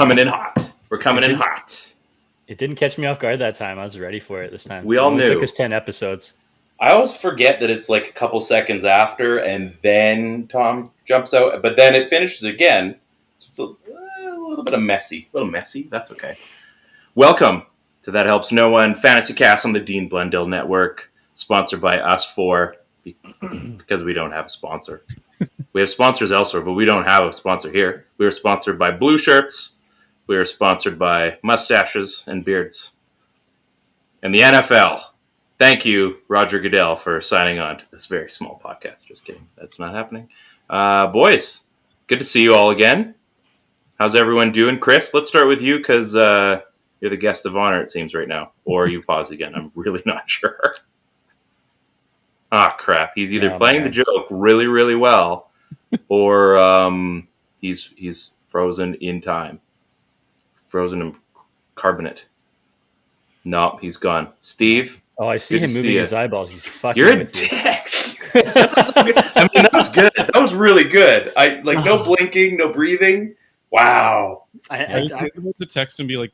coming in hot. We're coming in hot. It didn't catch me off guard that time. I was ready for it this time. We all knew. It took us 10 episodes. I always forget that it's like a couple seconds after, and then Tom jumps out, but then it finishes again. So it's a little bit of messy. A little messy. That's okay. Welcome to That Helps No One, FantasyCast on the Dean Blundell Network, sponsored by us four, because we don't have a sponsor. We have sponsors elsewhere, but we don't have a sponsor here. We are sponsored by Blue Shirts. We are sponsored by mustaches and beards. And the NFL. Thank you, Roger Goodell, for signing on to this very small podcast. Just kidding. That's not happening. Boys, good to see you all again. How's everyone doing? Chris, let's start with you because you're the guest of honor, it seems, right now. Or you pause again. I'm really not sure. Ah, crap. He's either playing the joke really, really well, or he's frozen in time. Frozen in carbonate. No, he's gone. Steve? Oh, I see him moving his eyeballs. He's fucking. You're a dick. I mean, that was good. That was really good. No blinking, no breathing. Wow. I was able to text and be like,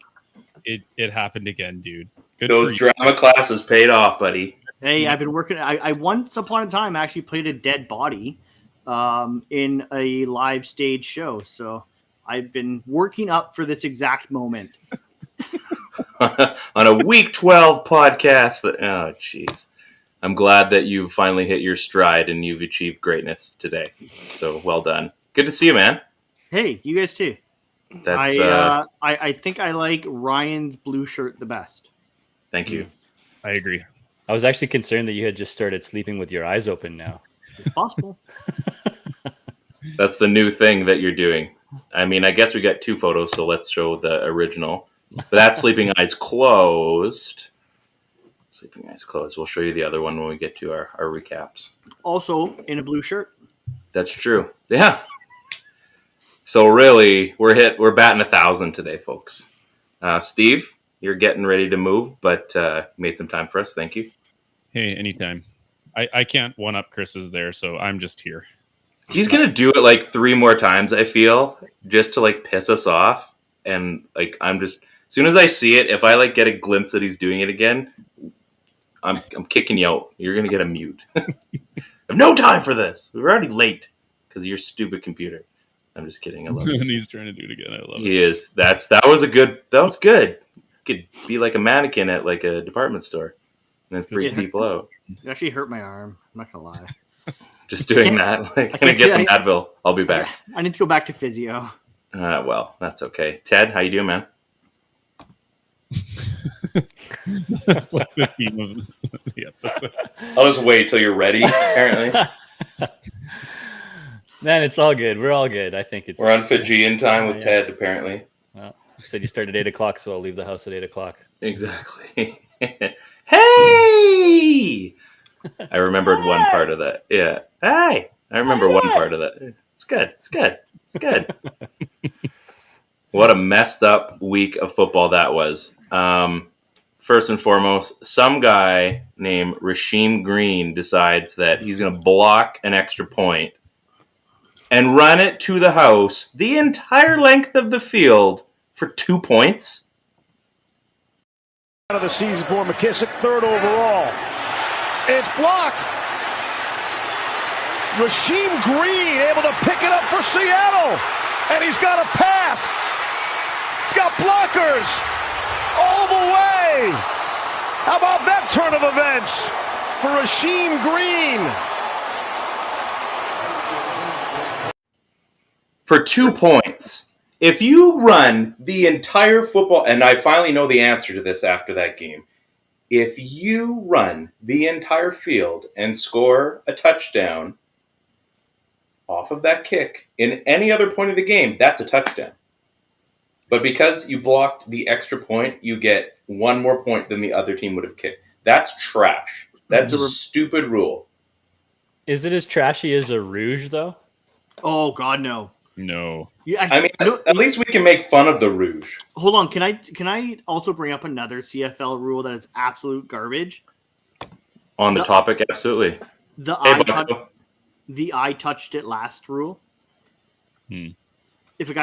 "It happened again, dude." Good. Those drama classes paid off, buddy. Hey, I've been working. I once upon a time actually played a dead body in a live stage show. So I've been working up for this exact moment. On a week 12 podcast. Oh, jeez. I'm glad that you finally hit your stride and you've achieved greatness today. So well done. Good to see you, man. Hey, you guys too. That's I think I like Ryan's blue shirt the best. Thank you. I agree. I was actually concerned that you had just started sleeping with your eyes open now. It's possible. That's the new thing that you're doing. I mean, I guess we got two photos, so let's show the original. But that's sleeping eyes closed. Sleeping eyes closed. We'll show you the other one when we get to our recaps. Also in a blue shirt. That's true. Yeah. So really, we're batting 1,000 today, folks. Steve, you're getting ready to move, but made some time for us. Thank you. Hey, anytime. I can't one up Chris's there, so I'm just here. He's gonna do it like 3 more times, I feel, just to like piss us off. And like I'm just, as soon as I see it, if I like get a glimpse that he's doing it again, I'm kicking you out. You're gonna get a mute. I have no time for this. We're already late because of your stupid computer. I'm just kidding. I love it. And he's trying to do it again. I love it. He is. That was good. You could be like a mannequin at like a department store and then freak people out. It actually hurt my arm. I'm not gonna lie. Just doing that. Like, gonna get some Advil. I'll be back. I need to go back to physio. Well, that's okay. Ted, how you doing, man? That's like the theme of the episode. I'll just wait till you're ready, apparently. Man, it's all good. We're all good. I think We're on Fijian time with Ted, apparently. Well, you said you started at 8 o'clock, so I'll leave the house at 8 o'clock. Exactly. Hey! I remembered one part of that. Yeah. Hey! I remember one part of that. It's good. What a messed up week of football that was. First and foremost, some guy named Rasheem Green decides that he's going to block an extra point and run it to the house the entire length of the field for 2 points. Of the season for McKissick, 3rd overall. It's blocked. Rasheem Green able to pick it up for Seattle. And he's got a path. He's got blockers all the way. How about that turn of events for Rasheem Green? For 2 points. If you run the entire football, and I finally know the answer to this after that game. If you run the entire field and score a touchdown off of that kick in any other point of the game, that's a touchdown. But because you blocked the extra point, you get 1 more point than the other team would have kicked. That's trash. That's a stupid rule. Is it as trashy as a rouge, though? Oh, God, no. No. I mean, at least we can make fun of the rouge. Hold on. Can I also bring up another CFL rule that is absolute garbage? On the topic, absolutely. The I touched it last rule. If a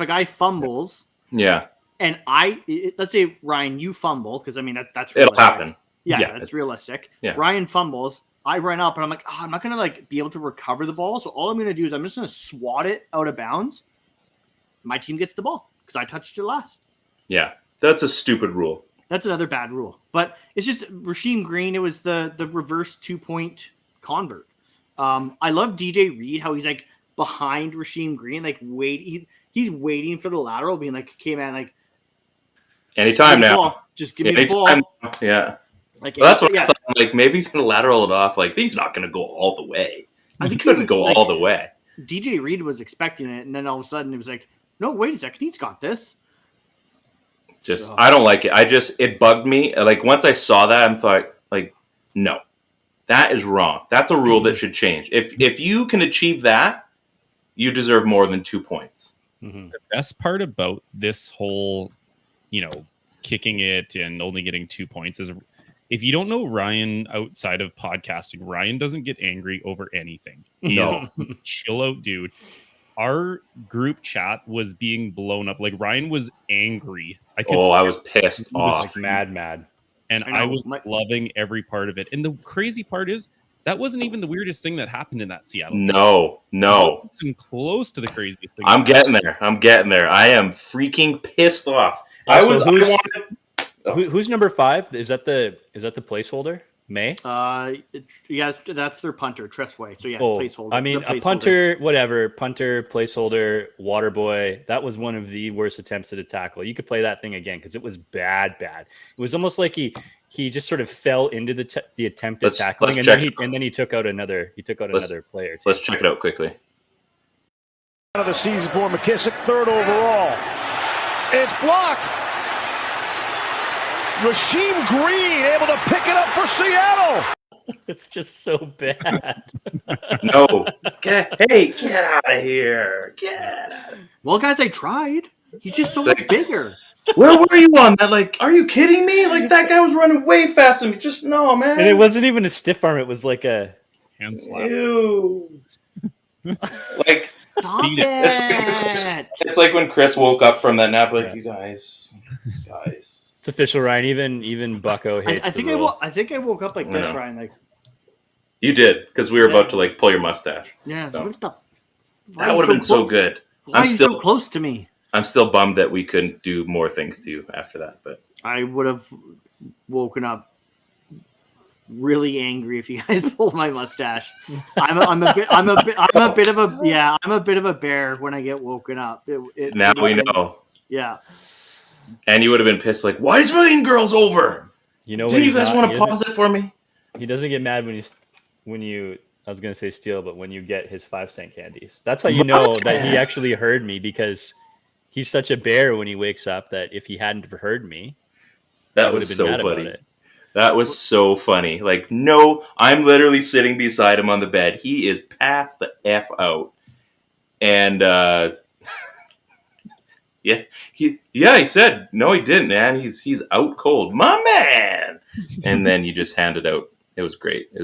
guy fumbles Yeah. And let's say, Ryan, you fumble, because I mean, that's It'll realistic. happen. Yeah, that's realistic. Yeah. Ryan fumbles. I run up and I'm like, I'm not going to like be able to recover the ball. So all I'm going to do is I'm just going to swat it out of bounds. My team gets the ball because I touched it last. Yeah. That's a stupid rule. That's another bad rule. But it's just Rasheem Green. It was the reverse 2-point convert. I love DJ Reed, how he's like behind Rasheem Green, like he's waiting for the lateral, being like, okay, man, like anytime now. Just give me the ball. Yeah. Like, well, that's what I thought. Like, maybe he's going to lateral it off. Like, he's not going to go all the way. I think he couldn't go all the way. DJ Reed was expecting it, and then all of a sudden it was like, no, wait a second, he's got this. I don't like it. It bugged me. Like, once I saw that, I'm thought, like, no, that is wrong. That's a rule that should change. If you can achieve that, you deserve more than 2 points. Mm-hmm. The best part about this whole, kicking it and only getting 2 points is, if you don't know Ryan outside of podcasting, Ryan doesn't get angry over anything. He is a chill out dude. Our group chat was being blown up. Like, Ryan was angry. I was pissed off. Like mad. And I was loving every part of it. And the crazy part is, that wasn't even the weirdest thing that happened in that Seattle game. No. It's close to the craziest thing. I'm getting there. I am freaking pissed off. Who's number 5? Is that the placeholder? May? Yeah, that's their punter, Tressway. So yeah, placeholder. I mean, a punter, whatever, punter, placeholder, water boy. That was one of the worst attempts at a tackle. You could play that thing again because it was bad. It was almost like he just sort of fell into the attempt at tackling, and then he took out another player too. Let's check it out quickly. Of the season for McKissick, 3rd overall. It's blocked. Rasheem Green able to pick it up for Seattle. It's just so bad. No. Get out of here. Well, guys, I tried. He's just so much bigger. Where were you on that? Like, are you kidding me? Like, that guy was running way faster than me. Just no, man. And it wasn't even a stiff arm. It was like a hand slap. Ew. Like, stop it. It's like when Chris woke up from that nap. Like, you guys. It's official, Ryan. Even Bucko hates I think I woke up like this, Ryan. Like, you did, because we were about to like pull your mustache. Yeah, so. That would have been so good. Why are you so close to me? I'm still bummed that we couldn't do more things to you after that, but I would have woken up really angry if you guys pulled my mustache. I'm a bit of a bear when I get woken up. Now we know. Yeah. And you would have been pissed, like, why is Million Girls over? You know, do you guys want to pause it for me? He doesn't get mad when you. I was gonna say steal, but when you get his 5-cent candies, that's how you know that he actually heard me, because he's such a bear when he wakes up that if he hadn't heard me, that was so funny. That was so funny. Like, no, I'm literally sitting beside him on the bed. He is passed the F out, and he said no, he didn't, man. He's out cold, my man. And then you just handed out. It was great. We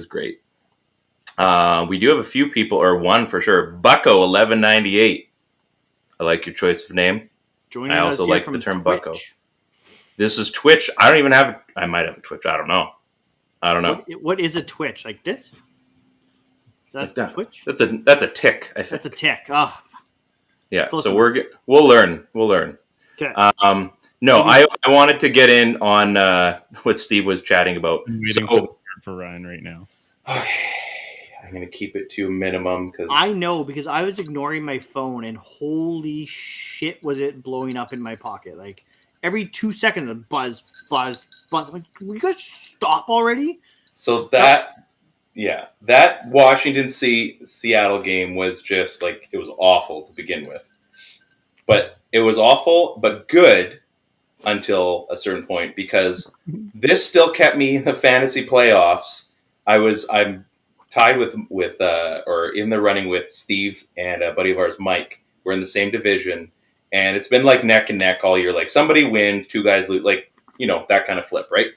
do have a few people, or one for sure. Bucko 1198. I like your choice of name. I also like the term Twitch. Bucko. This is Twitch. I don't even have. I might have a Twitch. I don't know. What is a Twitch? Like this? Is that like Twitch? That's a tick. I think that's a tick. Oh. Yeah. Close so enough. We'll learn. Okay. No, I wanted to get in on what Steve was chatting about. I'm waiting for Ryan right now. Okay. I'm going to keep it to a minimum because I know, because I was ignoring my phone and holy shit was it blowing up in my pocket. Like every 2 seconds, a buzz. I'm like, will you guys stop already? So that Washington Seattle game was just like, it was awful to begin with. But it was awful, but good until a certain point, because this still kept me in the fantasy playoffs. I'm tied with or in the running with Steve and a buddy of ours, Mike. We're in the same division, and it's been like neck and neck all year. Like somebody wins, two guys lose, like, that kind of flip, right?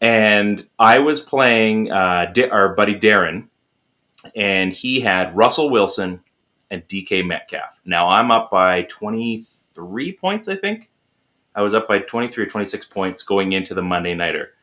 And I was playing our buddy Darren, and he had Russell Wilson and DK Metcalf. Now I'm up by 23 23 points, I think. I was up by 23 or 26 points going into the Monday Nighter.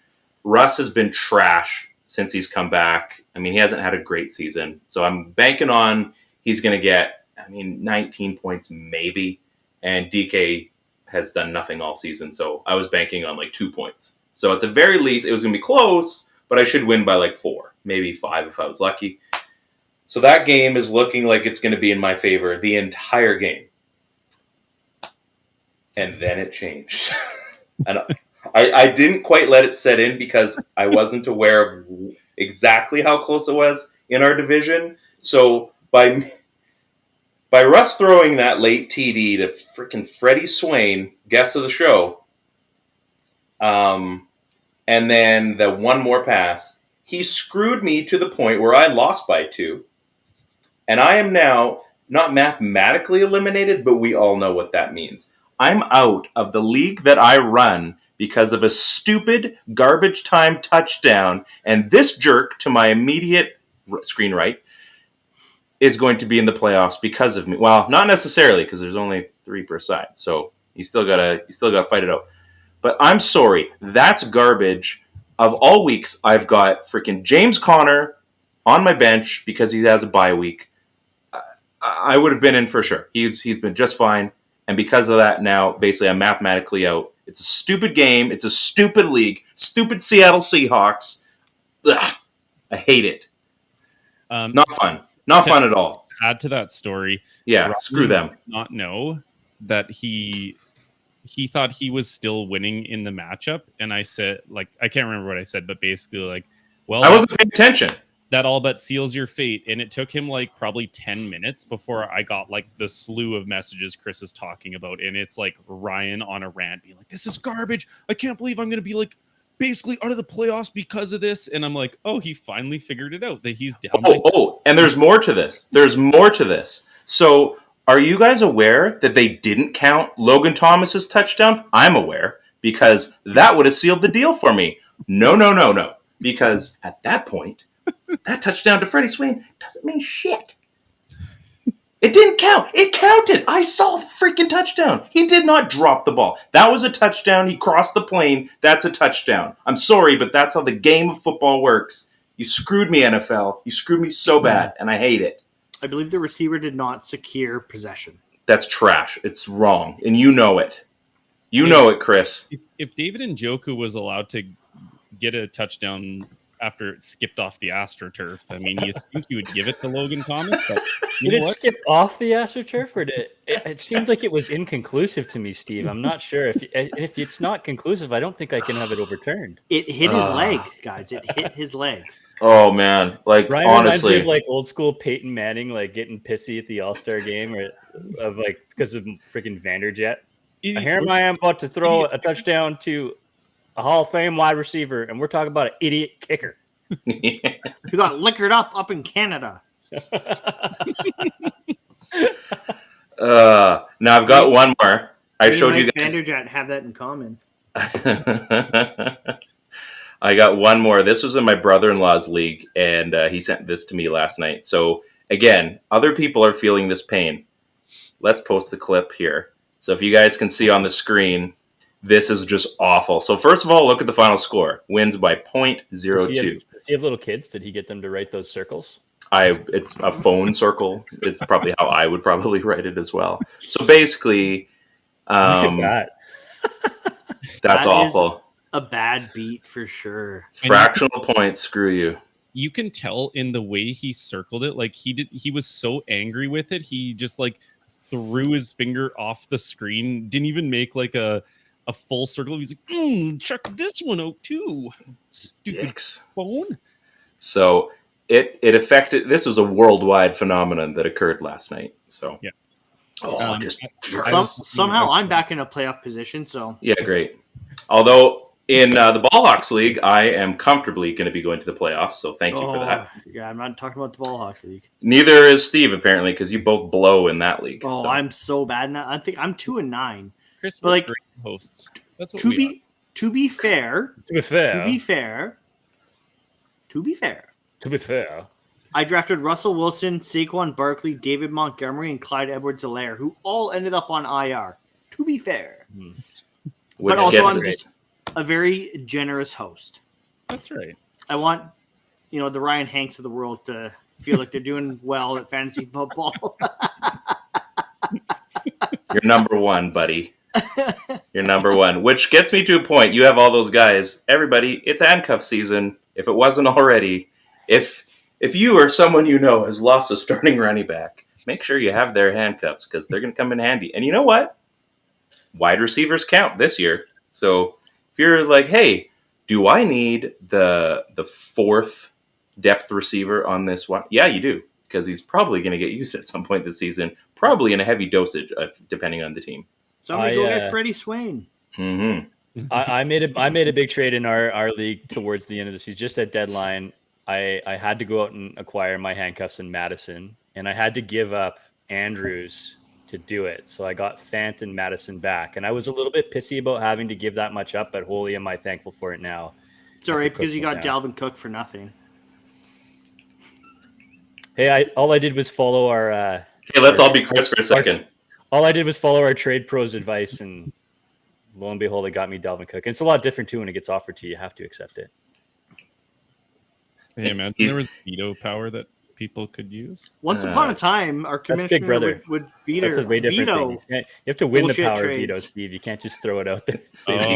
Russ has been trash since he's come back. I mean, he hasn't had a great season. So I'm banking on he's going to get, 19 points maybe. And DK has done nothing all season. So I was banking on 2 points. So at the very least, it was going to be close, but I should win by 4, maybe 5 if I was lucky. So that game is looking like it's going to be in my favor the entire game. And then it changed. And I didn't quite let it set in because I wasn't aware of exactly how close it was in our division. So by Russ throwing that late TD to freaking Freddie Swain, guest of the show, and then the one more pass, he screwed me to the point where I lost by 2. And I am now not mathematically eliminated, but we all know what that means. I'm out of the league that I run because of a stupid garbage time touchdown, and this jerk to my immediate screen right is going to be in the playoffs because of me. Well, not necessarily, because there's only 3 per side, so you still gotta fight it out. But I'm sorry, that's garbage. Of all weeks, I've got freaking James Conner on my bench because he has a bye week. I would have been in for sure. He's been just fine. And because of that, now, basically, I'm mathematically out. It's a stupid game. It's a stupid league. Stupid Seattle Seahawks. Ugh, I hate it. Not fun. Not fun at all. Add to that story. Yeah, Robin screw them. did not know that he thought he was still winning in the matchup. And I said, I can't remember what I said, but basically, well, I wasn't paying attention. That all but seals your fate. And it took him probably 10 minutes before I got the slew of messages Chris is talking about. And it's Ryan on a rant being this is garbage. I can't believe I'm going to be basically out of the playoffs because of this. And I'm oh, he finally figured it out that he's down. And there's more to this. So are you guys aware that they didn't count Logan Thomas's touchdown? I'm aware because that would have sealed the deal for me. No. Because at that point, that touchdown to Freddie Swain doesn't mean shit. It didn't count. It counted. I saw the freaking touchdown. He did not drop the ball. That was a touchdown. He crossed the plane. That's a touchdown. I'm sorry, but that's how the game of football works. You screwed me, NFL. You screwed me so bad, and I hate it. I believe the receiver did not secure possession. That's trash. It's wrong, and you know it. You know it, Chris. If David Njoku was allowed to get a touchdown after it skipped off the AstroTurf, you think you would give it to Logan Thomas? But did it skip off the AstroTurf, or it seemed like it was inconclusive to me, Steve. I'm not sure. If it's not conclusive, I don't think I can have it overturned. It hit his leg, guys. It hit his leg. Oh man, Ryan honestly, reminds me of old school Peyton Manning, getting pissy at the All-Star game, or because of freaking Vanderjet. Here I am about to throw a touchdown to a Hall of Fame wide receiver, and we're talking about an idiot kicker. Who got liquored up in Canada. Now I've got one more. I showed you guys. Vanderjet have that in common. I got one more. This was in my brother-in-law's league, and he sent this to me last night. So again, other people are feeling this pain. Let's post the clip here. So if you guys can see on the screen, this is just awful. So first of all, look at the final score. Wins by 0.02. Does he have little kids? Did he get them to write those circles? It's a phone circle. It's probably how I would probably write it as well. So basically, that's awful. A bad beat for sure. Fractional points. Screw you. You can tell in the way he circled it. He was so angry with it. He just threw his finger off the screen. Didn't even make a full circle. He's check this one out too. Stupid Dicks. phone. So it affected. This was a worldwide phenomenon that occurred last night. So yeah. Somehow I'm back in a playoff position. So yeah, great. Although in the Ballhawks League, I am comfortably going to be going to the playoffs. So thank you for that. Yeah, I'm not talking about the Ballhawks League. Neither is Steve apparently, because you both blow in that league. Oh, so. I'm so bad in that. I think I'm 2-9. Chris, we're great hosts. That's what to be fair, I drafted Russell Wilson, Saquon Barkley, David Montgomery, and Clyde Edwards-Helaire, who all ended up on IR. To be fair. Which But also, gets I'm it. just a very generous host. That's right. I want, the Ryan Hanks of the world to feel like they're doing well at fantasy football. You're number one, buddy. You're number one. Which gets me to a point. You have all those guys. Everybody, it's handcuff season. If it wasn't already, if you or someone you know has lost a starting running back, make sure you have their handcuffs because they're going to come in handy. And you know what? Wide receivers count this year. So if you're like, hey, do I need the fourth depth receiver on this one? Yeah, you do, because he's probably going to get used at some point this season, probably in a heavy dosage, depending on the team. Somebody go get Freddie Swain. Mm-hmm. I made a big trade in our league towards the end of the season, just at deadline. I had to go out and acquire my handcuffs in Madison, and I had to give up Andrews to do it. So I got Fant and Madison back, and I was a little bit pissy about having to give that much up, but holy am I thankful for it now. It's all right because you got Dalvin Cook for nothing. Hey, all I did was follow our. Hey, let's all be Chris for a second. All I did was follow our trade pros advice, and lo and behold, it got me Dalvin Cook. And it's a lot different too when it gets offered to you. You have to accept it. Hey, man, there was veto power that people could use. Once upon a time, our commissioner would veto. That's a way different thing. You have to win the power trades. of veto, Steve. You can't just throw it out there. First,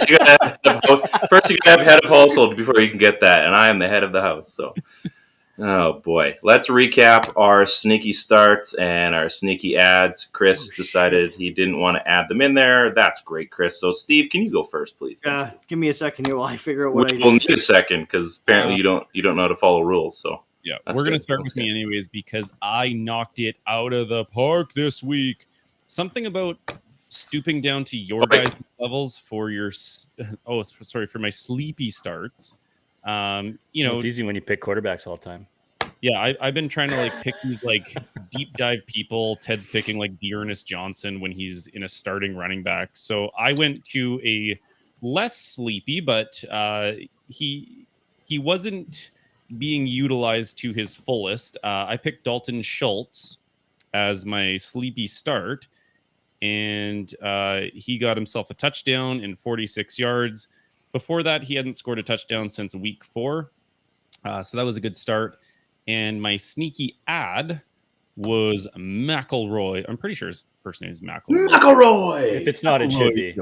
you got to have head of household before you can get that, and I am the head of the house. So, oh boy, let's recap our sneaky starts and our sneaky ads. Chris decided he didn't want to add them in there. That's great, Chris. So, Steve, can you go first, please? Give me a second here while I figure out what I do. We'll need a second because apparently you don't know how to follow rules. So. Yeah, we're going to start with me anyways because I knocked it out of the park this week. Something about stooping down to your guys' levels for your for my sleepy starts. It's easy when you pick quarterbacks all the time. Yeah, I've been trying to pick these deep dive people. Ted's picking Dearness Johnson when he's in a starting running back. So I went to a less sleepy, but he wasn't being utilized to his fullest. I picked Dalton Schultz as my sleepy start, and he got himself a touchdown in 46 yards. Before that, he hadn't scored a touchdown since week 4, so that was a good start. And my sneaky ad was McElroy. I'm pretty sure his first name is McElroy. If it's not, it should be.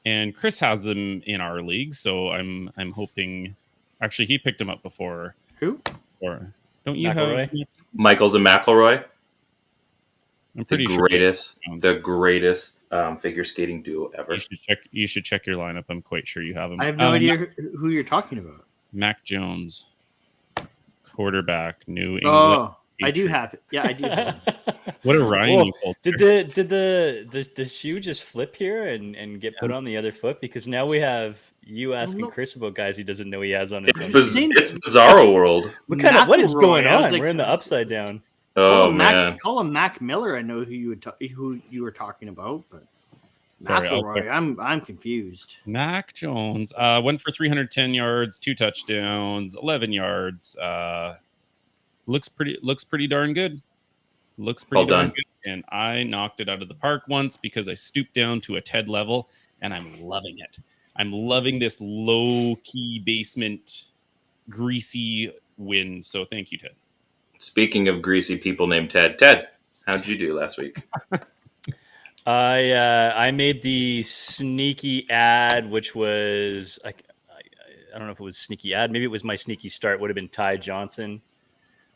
And Chris has them in our league, so I'm hoping. Actually, he picked him up before. Who? Don't you McElroy? have Michael's and McElroy? I'm pretty the greatest figure skating duo ever. You should check your lineup. I'm quite sure you have him. I have no idea who you're talking about. Mac Jones, quarterback, New England. Oh, I do have it. Yeah, I do have it. What a Ryan you pulled. Did the shoe just flip here and get put on the other foot? Because now we have you asking Chris about guys he doesn't know he has on his It's bizarro world. What is going on? We're in the upside down. Oh man! Call him Mac Miller. I know who you were talking about, but sorry, McElroy. I'm confused. Mac Jones went for 310 yards, 2 touchdowns, 11 yards. Looks pretty darn good. Looks pretty darn good. And I knocked it out of the park once because I stooped down to a Ted level, and I'm loving it. I'm loving this low-key basement greasy win. So thank you, Ted. Speaking of greasy people named Ted, how did you do last week? I made the sneaky ad, which was I don't know if it was sneaky ad. Maybe it was my sneaky start. Would have been Ty Johnson.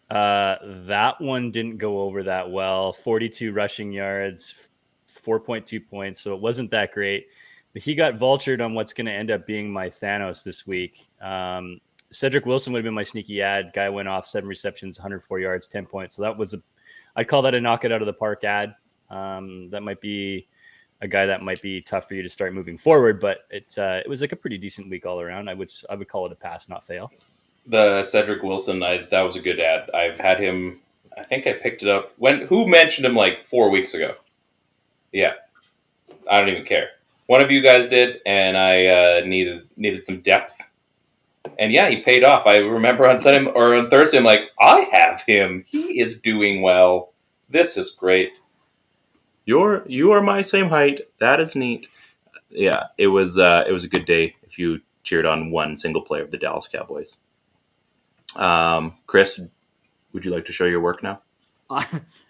That one didn't go over that well. 42 rushing yards, 4.2 points. So it wasn't that great. But he got vultured on what's going to end up being my Thanos this week. Cedric Wilson would have been my sneaky ad. Guy went off 7 receptions, 104 yards, 10 points. So that was I'd call that a knock it out of the park ad. That might be a guy that might be tough for you to start moving forward, but it was a pretty decent week all around. I would call it a pass, not fail. The Cedric Wilson, that was a good ad. I've had him. I think I picked it up who mentioned him 4 weeks ago. Yeah, I don't even care. One of you guys did, and I needed some depth. And yeah, he paid off. I remember on Sunday or on Thursday, I'm like, I have him. He is doing well. This is great. You are my same height. That is neat. Yeah, it was a good day if you cheered on one single player of the Dallas Cowboys. Chris, would you like to show your work now?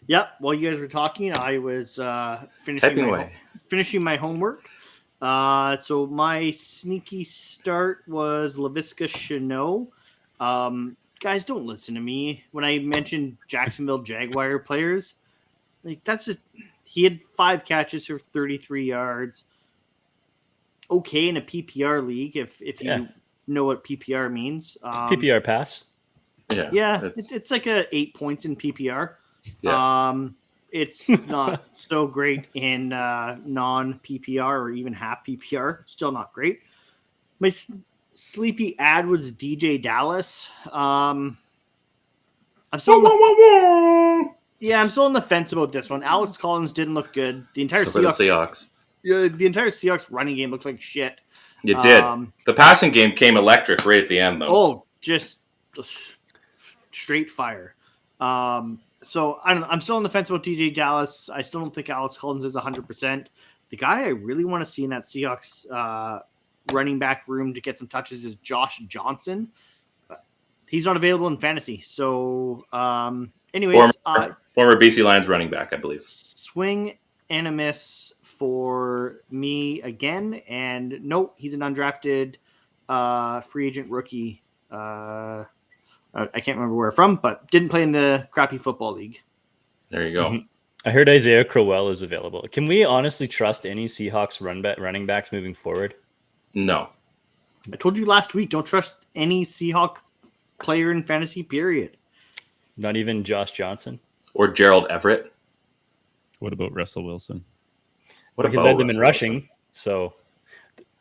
Yeah, while you guys were talking, I was finishing my homework. So my sneaky start was Laviska Shenault. Guys, don't listen to me when I mentioned Jacksonville Jaguar players. Like, that's just, he had 5 catches for 33 yards. Okay, in a PPR league, if you know what PPR means. PPR pass. Yeah, it's like 8 points in PPR. Yeah. It's not so great in non-PPR or even half PPR. Still not great. My sleepy ad was DJ Dallas. I'm still I'm still on the fence about this one. Alex Collins didn't look good. The entire Seahawks. Yeah, the entire Seahawks running game looked like shit. It did. The passing game came electric right at the end, though. Oh, just straight fire. So I'm still on the fence about DJ Dallas. I still don't think Alex Collins is 100%. The guy I really want to see in that Seahawks running back room to get some touches is Josh Johnson. But he's not available in fantasy. So, anyways, former BC Lions running back, I believe. Swing and a miss for me again. And nope, he's an undrafted free agent rookie. I can't remember where from, but didn't play in the crappy football league. There you go. Mm-hmm. I heard Isaiah Crowell is available. Can we honestly trust any Seahawks running backs moving forward? No. I told you last week, don't trust any Seahawk player in fantasy, period. Not even Josh Johnson? Or Gerald Everett? What about Russell Wilson? He led them in rushing, so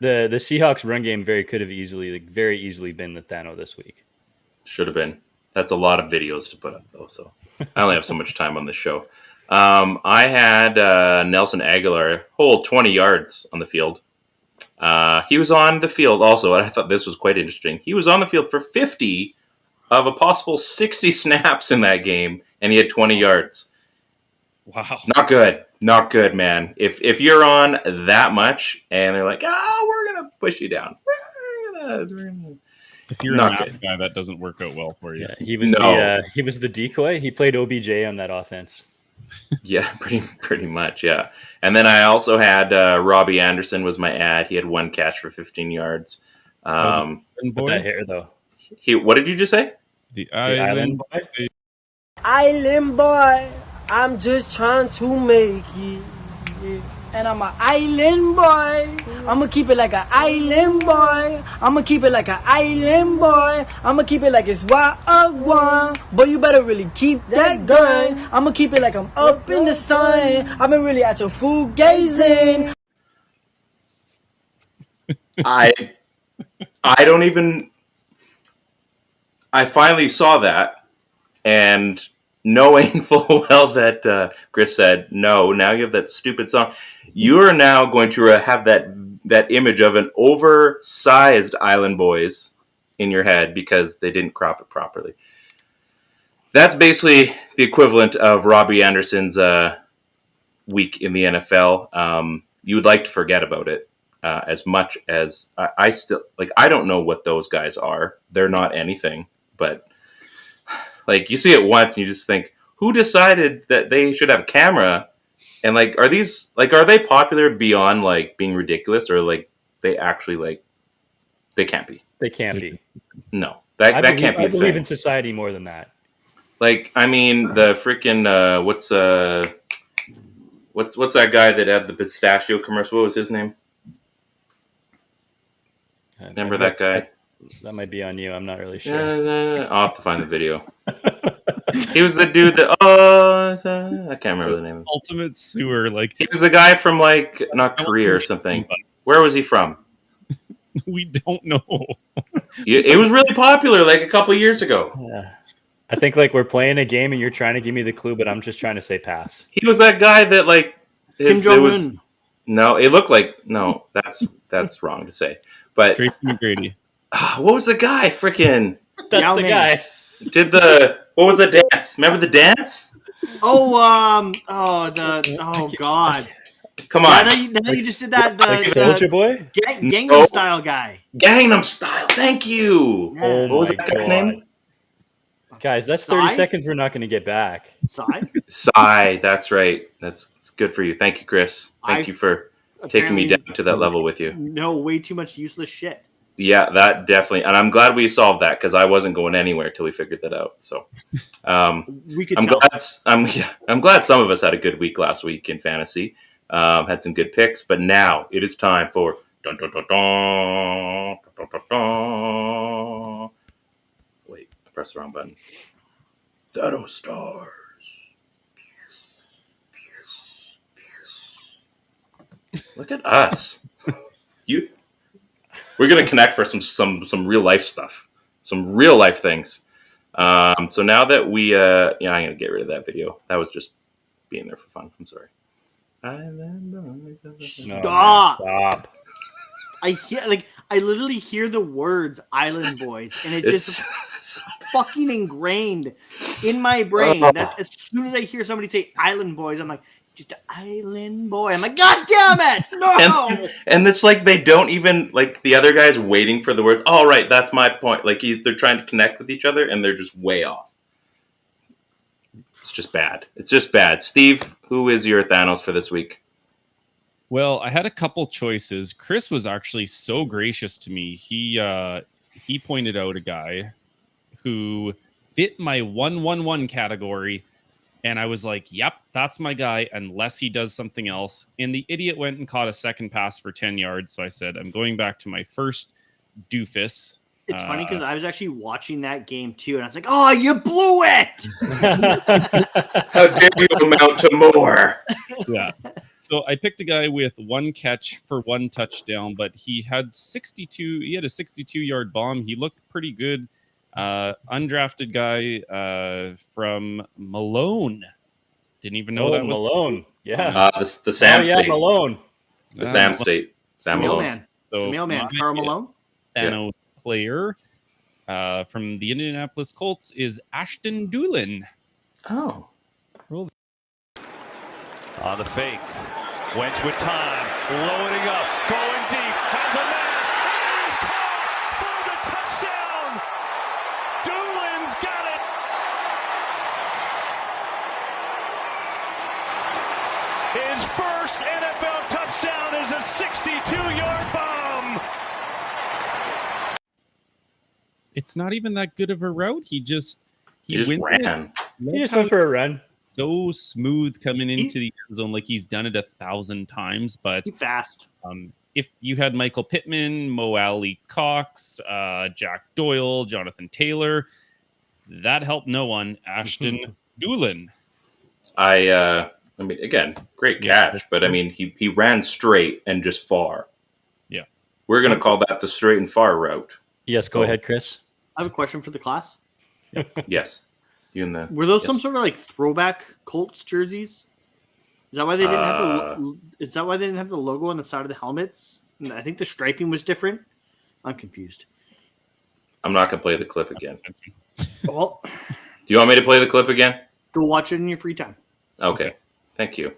the Seahawks run game very easily been Nathano this week. Should have been. That's a lot of videos to put up, though, so I only have so much time on this show. I had Nelson Aguilar whole 20 yards on the field. He was on the field also, and I thought this was quite interesting. He was on the field for 50 of a possible 60 snaps in that game, and he had 20 yards. Wow. Not good, man. If you're on that much, and they're like, we're going to push you down. We're gonna... If you're not a guy, that doesn't work out well for you. Yeah, he was the decoy. He played OBJ on that offense. Yeah, pretty much, yeah. And then I also had Robbie Anderson was my ad. He had 1 catch for 15 yards. With that hair, though. What did you just say? The island boy. Island boy, I'm just trying to make it. Yeah. And I'm an island boy. I'ma keep it like an island boy. I'ma keep it like an island boy. I'ma keep it like it's Wagwan. Boy, you better really keep that gun. I'ma keep it like I'm up in the sun. I've been really at your food gazing. I don't even... I finally saw that, and knowing full well that Chris said, no, now you have that stupid song. You're now going to have that image of an oversized Island Boys in your head because they didn't crop it properly. That's basically the equivalent of Robbie Anderson's week in the NFL. You would like to forget about it as much as I still... Like, I don't know what those guys are. They're not anything. But like you see it once and you just think, who decided that they should have a camera? And like, are they popular beyond like being ridiculous, or like they actually like they can't be? They can't be. No, that can't be. I believe in society more than that. Like, I mean, the freaking what's that guy that had the pistachio commercial? What was his name? Remember that guy? That might be on you. I'm not really sure. I'll have to find the video. He was the dude that... I can't remember the name. Ultimate sewer. Like, he was the guy from, like, not Korea or something. Where was he from? We don't know. It was really popular, like, a couple years ago. Yeah. I think, like, we're playing a game and you're trying to give me the clue, but I'm just trying to say pass. He was that guy that, like... Kim Jong-un. No, it looked like... No, that's wrong to say. But... Tracy McGrady. What was the guy? Freaking... That's the guy. What was the dance? Remember the dance? Oh God. Come on. Now that you just did that, Soldier Boy? Gangnam Style guy. Gangnam Style. Thank you. Yeah. Oh What was my that guy's God. name? Guys, that's 30 Psy? seconds we're not going to get back. Psy? Psy. That's right. That's good for you. Thank you, Chris. Thank you for taking me down to that level with you. No, way too much useless shit. Yeah, that definitely. And I'm glad we solved that because I wasn't going anywhere till we figured that out. So We could I'm tell. glad. I'm glad some of us had a good week last week in fantasy. Had some good picks, but now it is time for dun, dun, dun, dun, dun, dun, dun. Wait, I pressed the wrong button. Dino Stars. Look at us. We're gonna connect for some real life stuff, some real life things. So now that we, I'm gonna get rid of that video. That was just being there for fun. I'm sorry. Stop. Stop. I literally hear the words "Island Boys" and it's just fucking ingrained in my brain. That as soon as I hear somebody say "Island Boys," I'm like, "Just an island boy." I'm like, "God damn it, no!" And it's like they don't even like the other guy's waiting for the words. Oh, right, that's my point. Like they're trying to connect with each other and they're just way off. It's just bad. It's just bad. Steve, who is your Thanos for this week? Well, I had a couple choices. Chris was actually so gracious to me. He pointed out a guy who fit my 1-1-1 category, and I was like, "Yep, that's my guy." Unless he does something else, and the idiot went and caught a second pass for 10 yards. So I said, "I'm going back to my first doofus." It's funny because I was actually watching that game too, and I was like, "Oh, you blew it!" How dare you amount to more? Yeah. So I picked a guy with one catch for one touchdown, but he had 62. He had a 62-yard bomb. He looked pretty good. Undrafted guy from Malone. Didn't even know that was Malone. Yeah. The Sam State. Malone. The Sam State. Sam Malone. Mailman. So Mailman. Carl Malone. Thanos player from the Indianapolis Colts is Ashton Doolin. Oh. On the fake. Wentz with time. Loading up. Going deep. Has a man. And he's caught for the touchdown. Doolin's got it. His first NFL touchdown is a 62-yard bomb. It's not even that good of a route. He just ran. He just went for a run. So smooth coming into the end zone, like he's done it 1,000 times. But He's fast. if you had Michael Pittman, Mo Alley Cox, Jack Doyle, Jonathan Taylor, that helped no one. Ashton Doolin. I mean, again, great catch, but I mean, he ran straight and just far. Yeah. We're going to call that the straight and far route. Yes, go ahead, Chris. I have a question for the class. Yes. You and the Were those yes. some sort of like throwback Colts jerseys? Is that why they didn't have the? Is that why they didn't have the logo on the side of the helmets? And I think the striping was different. I'm confused. I'm not going to play the clip again. Well, Do you want me to play the clip again? go watch it in your free time. Okay. Thank you.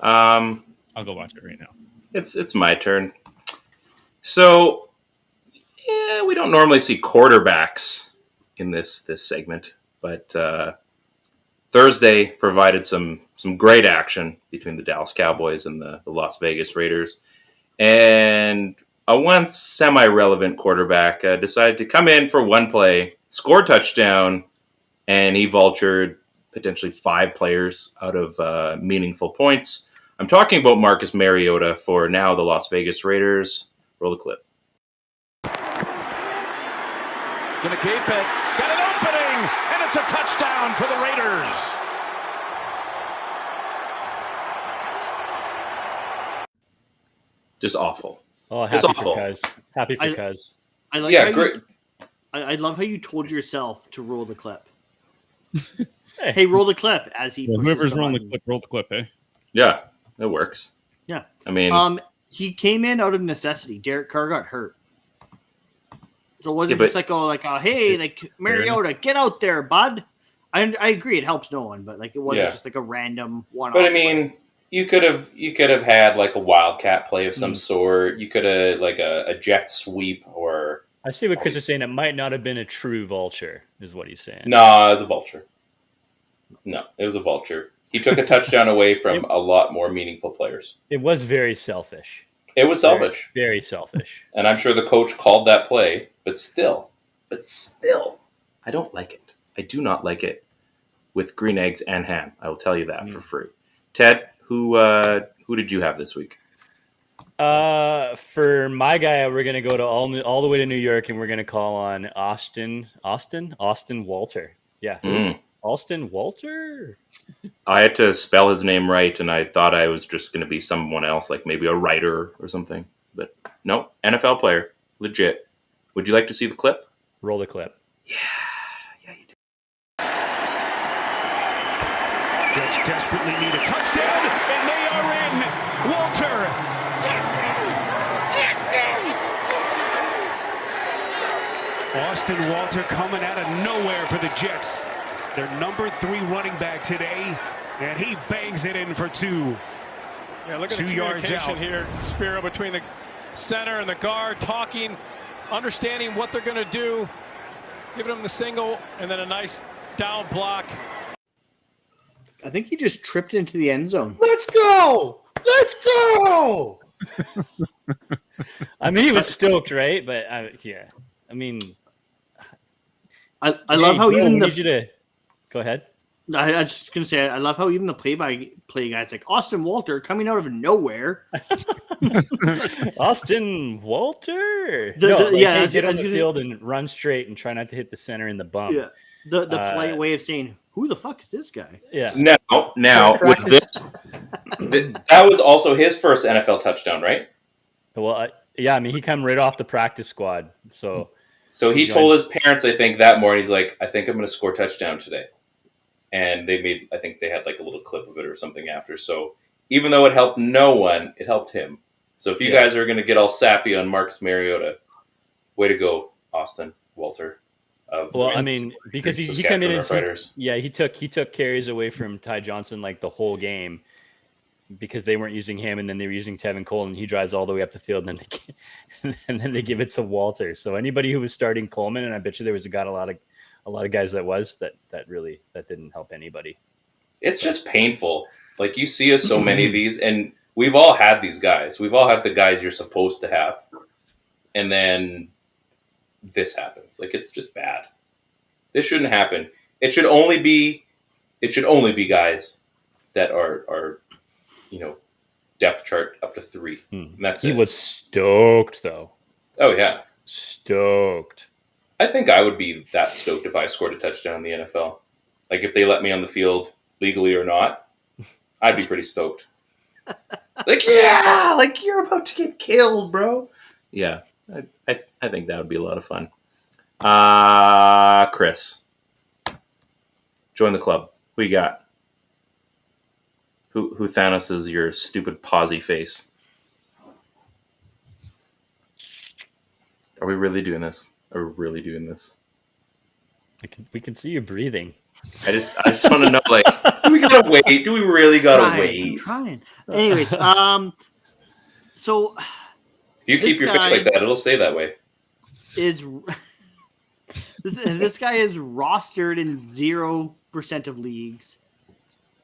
I'll go watch it right now. It's my turn. So, yeah, we don't normally see quarterbacks in this segment, but Thursday provided some great action between the Dallas Cowboys and the Las Vegas Raiders. And a once semi-relevant quarterback decided to come in for one play, score a touchdown, and he vultured potentially 5 players out of meaningful points. I'm talking about Marcus Mariota for now the Las Vegas Raiders. Roll the clip. Gonna keep it. Got an opening, and it's a touchdown for the Raiders. Just awful. Oh, It's happy awful. for Cuz. Happy for Cuz. I like. Yeah, how great. I love how you told yourself to roll the clip. Hey, roll the clip as he. Well, pushes whoever's the rolling the button. clip, roll the clip, eh? Yeah, it works. Yeah. I mean, He came in out of necessity. Derek Carr got hurt. So it wasn't Yeah, just like, hey, like Mariota, get out there, bud. I agree. It helps no one, but like it wasn't Yeah. just like a random one. But I mean, you could have had like a wildcat play of some sort. You could have like a jet sweep or. I see what Chris is saying. It might not have been a true vulture, is what he's saying. No, it was a vulture. No, it was a vulture. He took a touchdown away from a lot more meaningful players. It was very selfish. It was selfish. Very, very selfish. And I'm sure the coach called that play, but still, I don't like it. I do not like it with green eggs and ham. I will tell you that for free. Ted, who did you have this week? For my guy, we're gonna go to all the way to New York, and we're gonna call on Austin Walter. Yeah, Austin Walter. I had to spell his name right, and I thought I was just gonna be someone else, like maybe a writer or something. But no, NFL player, legit. Would you like to see the clip? Roll the clip. Yeah, you do. Jets desperately need a touchdown, and they are in. Walter. Austin Walter coming out of nowhere for the Jets. Their number 3 running back today, and he bangs it in for 2. Yeah, look at 2 the yards communication out here, Spiro, between the center and the guard, talking, understanding what they're going to do, giving them the single, and then a nice down block. I think he just tripped into the end zone. Let's go! Let's go! I mean, he was stoked, right? But yeah, I mean, I love how even the go ahead. I was just gonna say I love how even the play-by-play guy, it's like Austin Walter coming out of nowhere. Austin Walter. Get on the field and run straight and try not to hit the center in the bum. Yeah, the polite way of saying, "Who the fuck is this guy?" Yeah. Now was this? That was also his first NFL touchdown, right? Well, I mean, he come right off the practice squad, so. So he told his parents, I think, that morning, he's like, I think I'm going to score a touchdown today. And I think they had like a little clip of it or something after. So even though it helped no one, it helped him. So if you guys are going to get all sappy on Marcus Mariota, way to go, Austin Walter. I mean, because he came in and he took carries away from Ty Johnson like the whole game, because they weren't using him, and then they were using Tevin Cole, and he drives all the way up the field, and then they give it to Walter. So anybody who was starting Coleman, and I bet you there was a lot of guys that didn't help anybody. It's just painful. Like you see us so many of these, and we've all had these guys. We've all had the guys you're supposed to have, and then this happens. Like it's just bad. This shouldn't happen. It should only be guys that are depth chart up to 3. And that's it. He was stoked, though. Oh, yeah. Stoked. I think I would be that stoked if I scored a touchdown in the NFL. Like, if they let me on the field, legally or not, I'd be pretty stoked. Like, yeah! Like, you're about to get killed, bro. Yeah. I think that would be a lot of fun. Chris. Join the club. Who you got? Who Thanos is your stupid posy face? Are we really doing this? We can see you breathing. I just want to know, like, do we gotta wait? Do we really gotta wait? I'm trying. Anyways, so if you keep your face like that, it'll stay that way. This guy is rostered in 0% of leagues.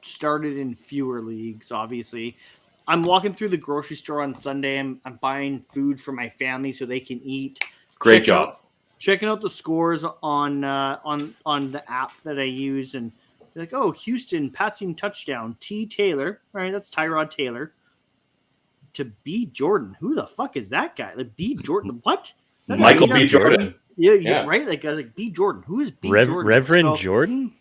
Started in fewer leagues, obviously. I'm walking through the grocery store on Sunday. I'm buying food for my family so they can eat. Great job. Checking out the scores on the app that I use, and they're like, "Oh, Houston passing touchdown, T. Taylor." All right, that's Tyrod Taylor. To B. Jordan. Who the fuck is that guy? Like B. Jordan. What? Michael B. Jordan. Yeah, right. Like B. Jordan. Who is B. Jordan? Reverend Jordan.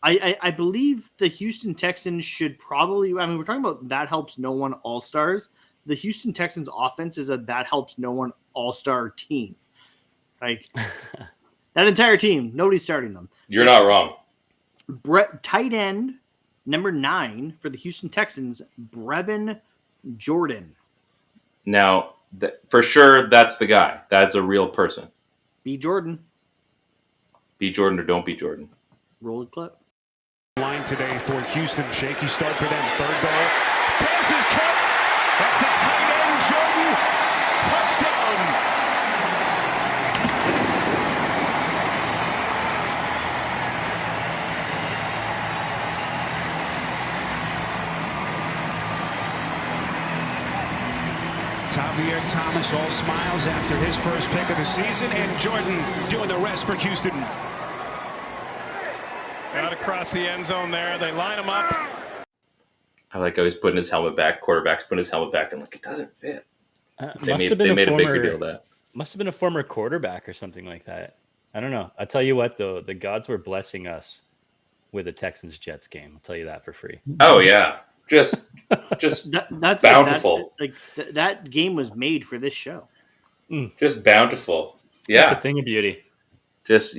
I believe the Houston Texans should probably. I mean, we're talking about that helps no one all-stars. The Houston Texans offense is a that helps no one all-star team. Like that entire team, nobody's starting them. You're not wrong. Tight end number 9 for the Houston Texans, Brevin Jordan. Now, for sure, that's the guy. That's a real person. B. Jordan. Be Jordan or don't be Jordan. Roll the clip. Line today for Houston. Shaky start for them. Third goal. Pass is cut. That's the tight end, Jordan. Touchdown. Javier Thomas all smiles after his first pick of the season, and Jordan doing the rest for Houston. Out across the end zone there. They line him up. I like how he's putting his helmet back. Quarterback's putting his helmet back, and like it doesn't fit. They made a bigger deal of that. Must have been a former quarterback or something like that. I don't know. I'll tell you what, though, the gods were blessing us with a Texans-Jets game. I'll tell you that for free. Oh yeah, just That's bountiful. That game was made for this show. Just bountiful. Yeah, It's a thing of beauty. just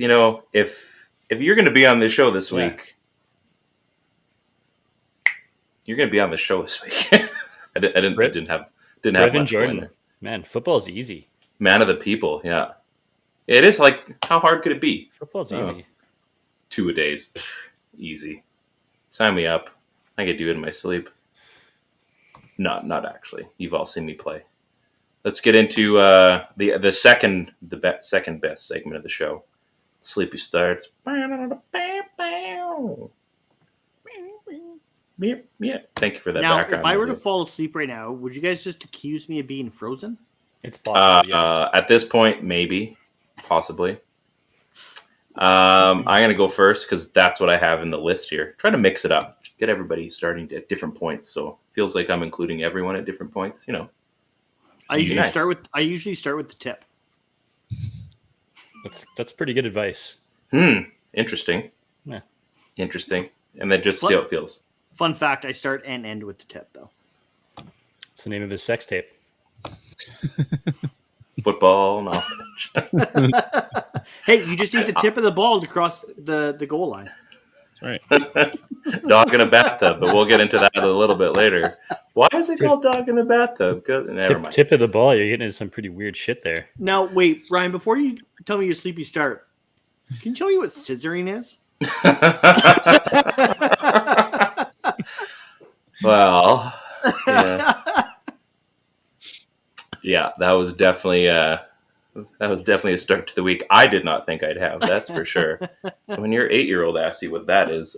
if you're going to be on this show this week, you're going to be on the show this week. I didn't have Brevin much going Jordan. there. Man, football's easy. Man of the people. Yeah, it is. Like, how hard could it be? Football's easy. 2 a days, easy. Sign me up. I could do it in my sleep. Not actually. You've all seen me play. Let's get into the second best segment of the show. Sleepy starts. Yeah. Thank you for that Now, background if I were to music. fall asleep right now, would you guys just accuse me of being frozen? It's possible. Yeah. At this point, maybe, possibly. I'm going to go first because that's what I have in the list here. Try to mix it up. Get everybody starting at different points. So it feels like I'm including everyone at different points. I usually start with the tip. That's pretty good advice. Interesting. Yeah. Interesting. And then just see how it feels. Fun fact, I start and end with the tip, though. It's the name of his sex tape. Football knowledge. Hey, you just need the tip of the ball to cross the goal line. Right. Dog in a bathtub, but we'll get into that a little bit later. Why is it called dog in a bathtub? Never mind. Tip of the ball. You're getting into some pretty weird shit there. Now, wait, Ryan, before you tell me your sleepy start, can you tell me what scissoring is? Well, yeah, that was definitely a start to the week I did not think I'd have. That's for sure. So when your 8-year-old asks you what that is,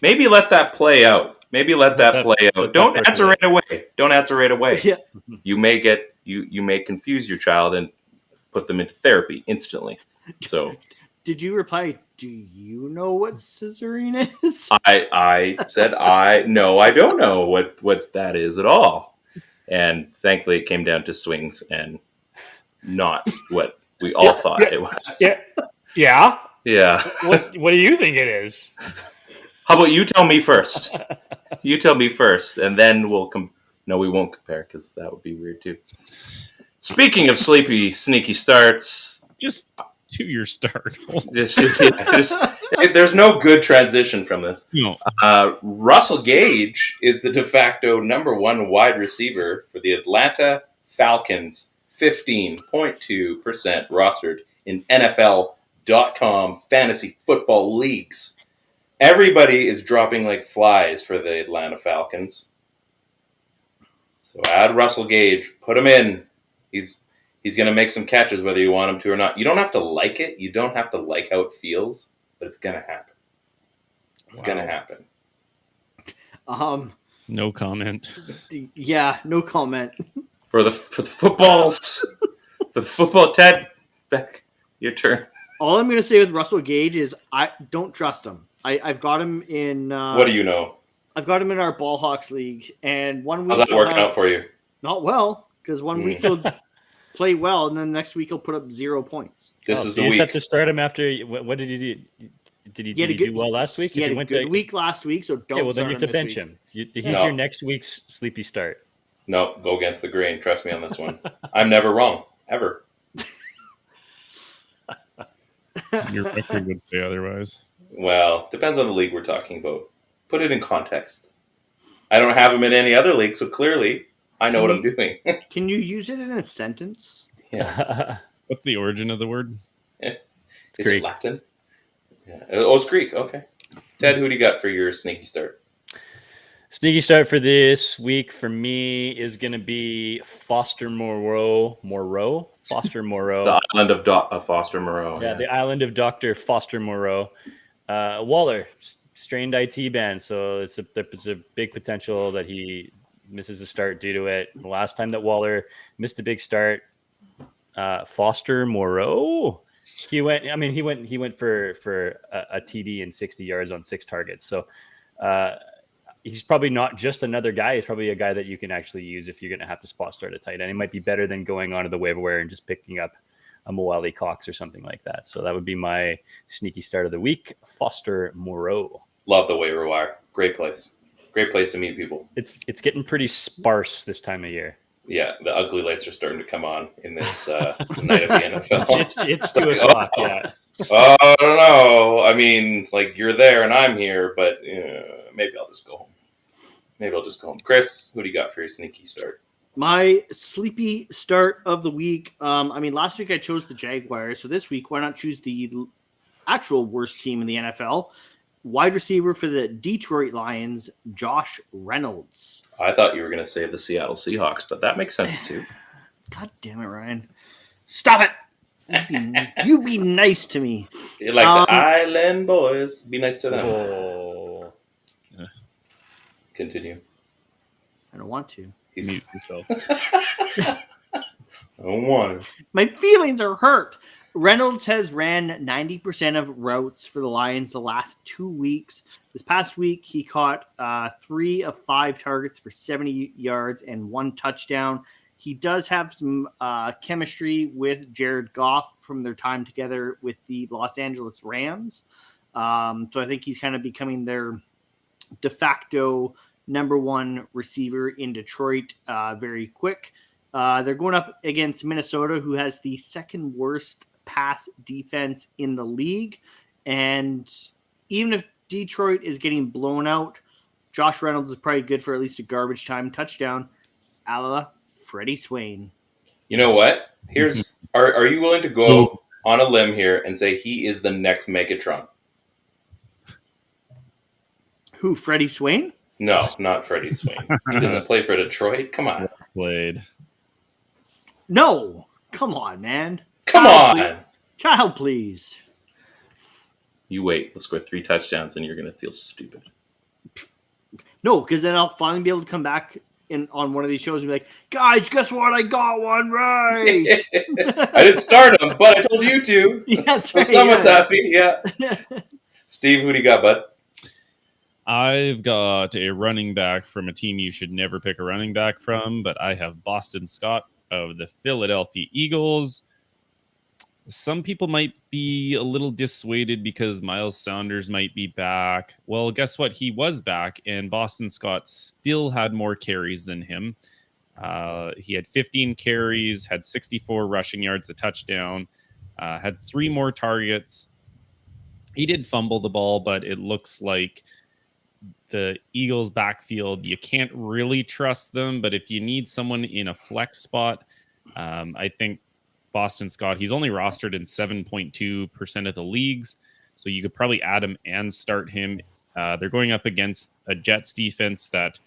maybe let that play out. Don't answer right away. Yeah. You may confuse your child and put them into therapy instantly. So Did you reply, do you know what scissoring is? I said no, I don't know what that is at all. And thankfully it came down to swings and not what we all thought it was. Yeah. Yeah. What do you think it is? How about you tell me first? You tell me first, and then we'll No, we won't compare because that would be weird too. Speaking of sleepy, sneaky starts, Just to your start. there's no good transition from this. No. Russell Gage is the de facto number 1 wide receiver for the Atlanta Falcons, 15.2% rostered in NFL.com fantasy football leagues. Everybody is dropping like flies for the Atlanta Falcons. So add Russell Gage, put him in. He's going to make some catches whether you want him to or not. You don't have to like it. You don't have to like how it feels, but it's going to happen. It's going to happen. No comment. Yeah, no comment. For the footballs, for the football, Ted, back your turn. All I'm going to say with Russell Gage is I don't trust him. I've got him in. What do you know? I've got him in our Ball Hawks league, and 1 week. How's that working out for you? Not well, because 1 week he'll play well, and then next week he'll put up 0 points. This is so the you week. just have to start him after. What did he do? Did he do well last week? He had a good week last week, so don't. Okay, well then you have to start bench him. He's No. your next week's sleepy start. No, go against the grain. Trust me on this one. I'm never wrong, ever. Your record would say otherwise. Well, depends on the league we're talking about. Put it in context. I don't have him in any other league, so clearly I know what I'm doing. Can you use it in a sentence? Yeah. What's the origin of the word? Is Greek. it Latin? Yeah. Oh, it's Greek. Okay. Ted, who do you got for your sneaky start? Sneaky start for this week for me is going to be Foster Moreau. Foster Moreau. The island of Foster Moreau. Yeah, the island of Dr. Foster Moreau. Waller, strained IT band. So there's a big potential that he misses a start due to it. The last time that Waller missed a big start, Foster Moreau, he went for a TD and 60 yards on 6 targets. So he's probably not just another guy. He's probably a guy that you can actually use if you're going to have to spot start a tight end. It might be better than going onto the waiver wire and just picking up a Moelle Cox or something like that. So that would be my sneaky start of the week. Foster Moreau. Love the waiver wire. Great place. Great place to meet people. It's getting pretty sparse this time of year. Yeah, the ugly lights are starting to come on in this night of the NFL. It's 2 o'clock. Yeah. I don't know. I mean, like, you're there and I'm here, but maybe I'll just go home. Chris, who do you got for your sneaky start? My sleepy start of the week. Last week I chose the Jaguars, so this week why not choose the actual worst team in the NFL? Wide receiver for the Detroit Lions, Josh Reynolds. I thought you were going to say the Seattle Seahawks, but that makes sense too. God damn it, Ryan! Stop it! You be nice to me. You're like the Island Boys. Be nice to them. Oh. Continue. I don't want to. Mute yourself. I don't want to. My feelings are hurt. Reynolds has ran 90% of routes for the Lions the last 2 weeks. This past week, he caught 3 of 5 targets for 70 yards and 1 touchdown. He does have some chemistry with Jared Goff from their time together with the Los Angeles Rams. So I think he's kind of becoming their de facto number 1 receiver in Detroit very quick. They're going up against Minnesota, who has the second worst pass defense in the league. And even if Detroit is getting blown out, Josh Reynolds is probably good for at least a garbage time touchdown, a la Freddie Swain. You know what? Are you willing to go on a limb here and say he is the next Megatron? Who, Freddie Swain? No, not Freddie Swain. He doesn't play for Detroit. Come on. Played. No. Come on, man. Come on. Child, please. You wait. Let's score 3 touchdowns and you're going to feel stupid. No, because then I'll finally be able to come back on one of these shows and be like, guys, guess what? I got one right. I didn't start him, but I told you to. Yeah, that's so right. Someone's happy. Yeah. Steve, who do you got, bud? I've got a running back from a team you should never pick a running back from, but I have Boston Scott of the Philadelphia Eagles. Some people might be a little dissuaded because Miles Sanders might be back. Well, guess what? He was back, and Boston Scott still had more carries than him. He had 15 carries, had 64 rushing yards, a touchdown, had 3 more targets. He did fumble the ball, but it looks like the Eagles backfield, you can't really trust them, but if you need someone in a flex spot, I think Boston Scott, he's only rostered in 7.2% of the leagues, so you could probably add him and start him. They're going up against a Jets defense that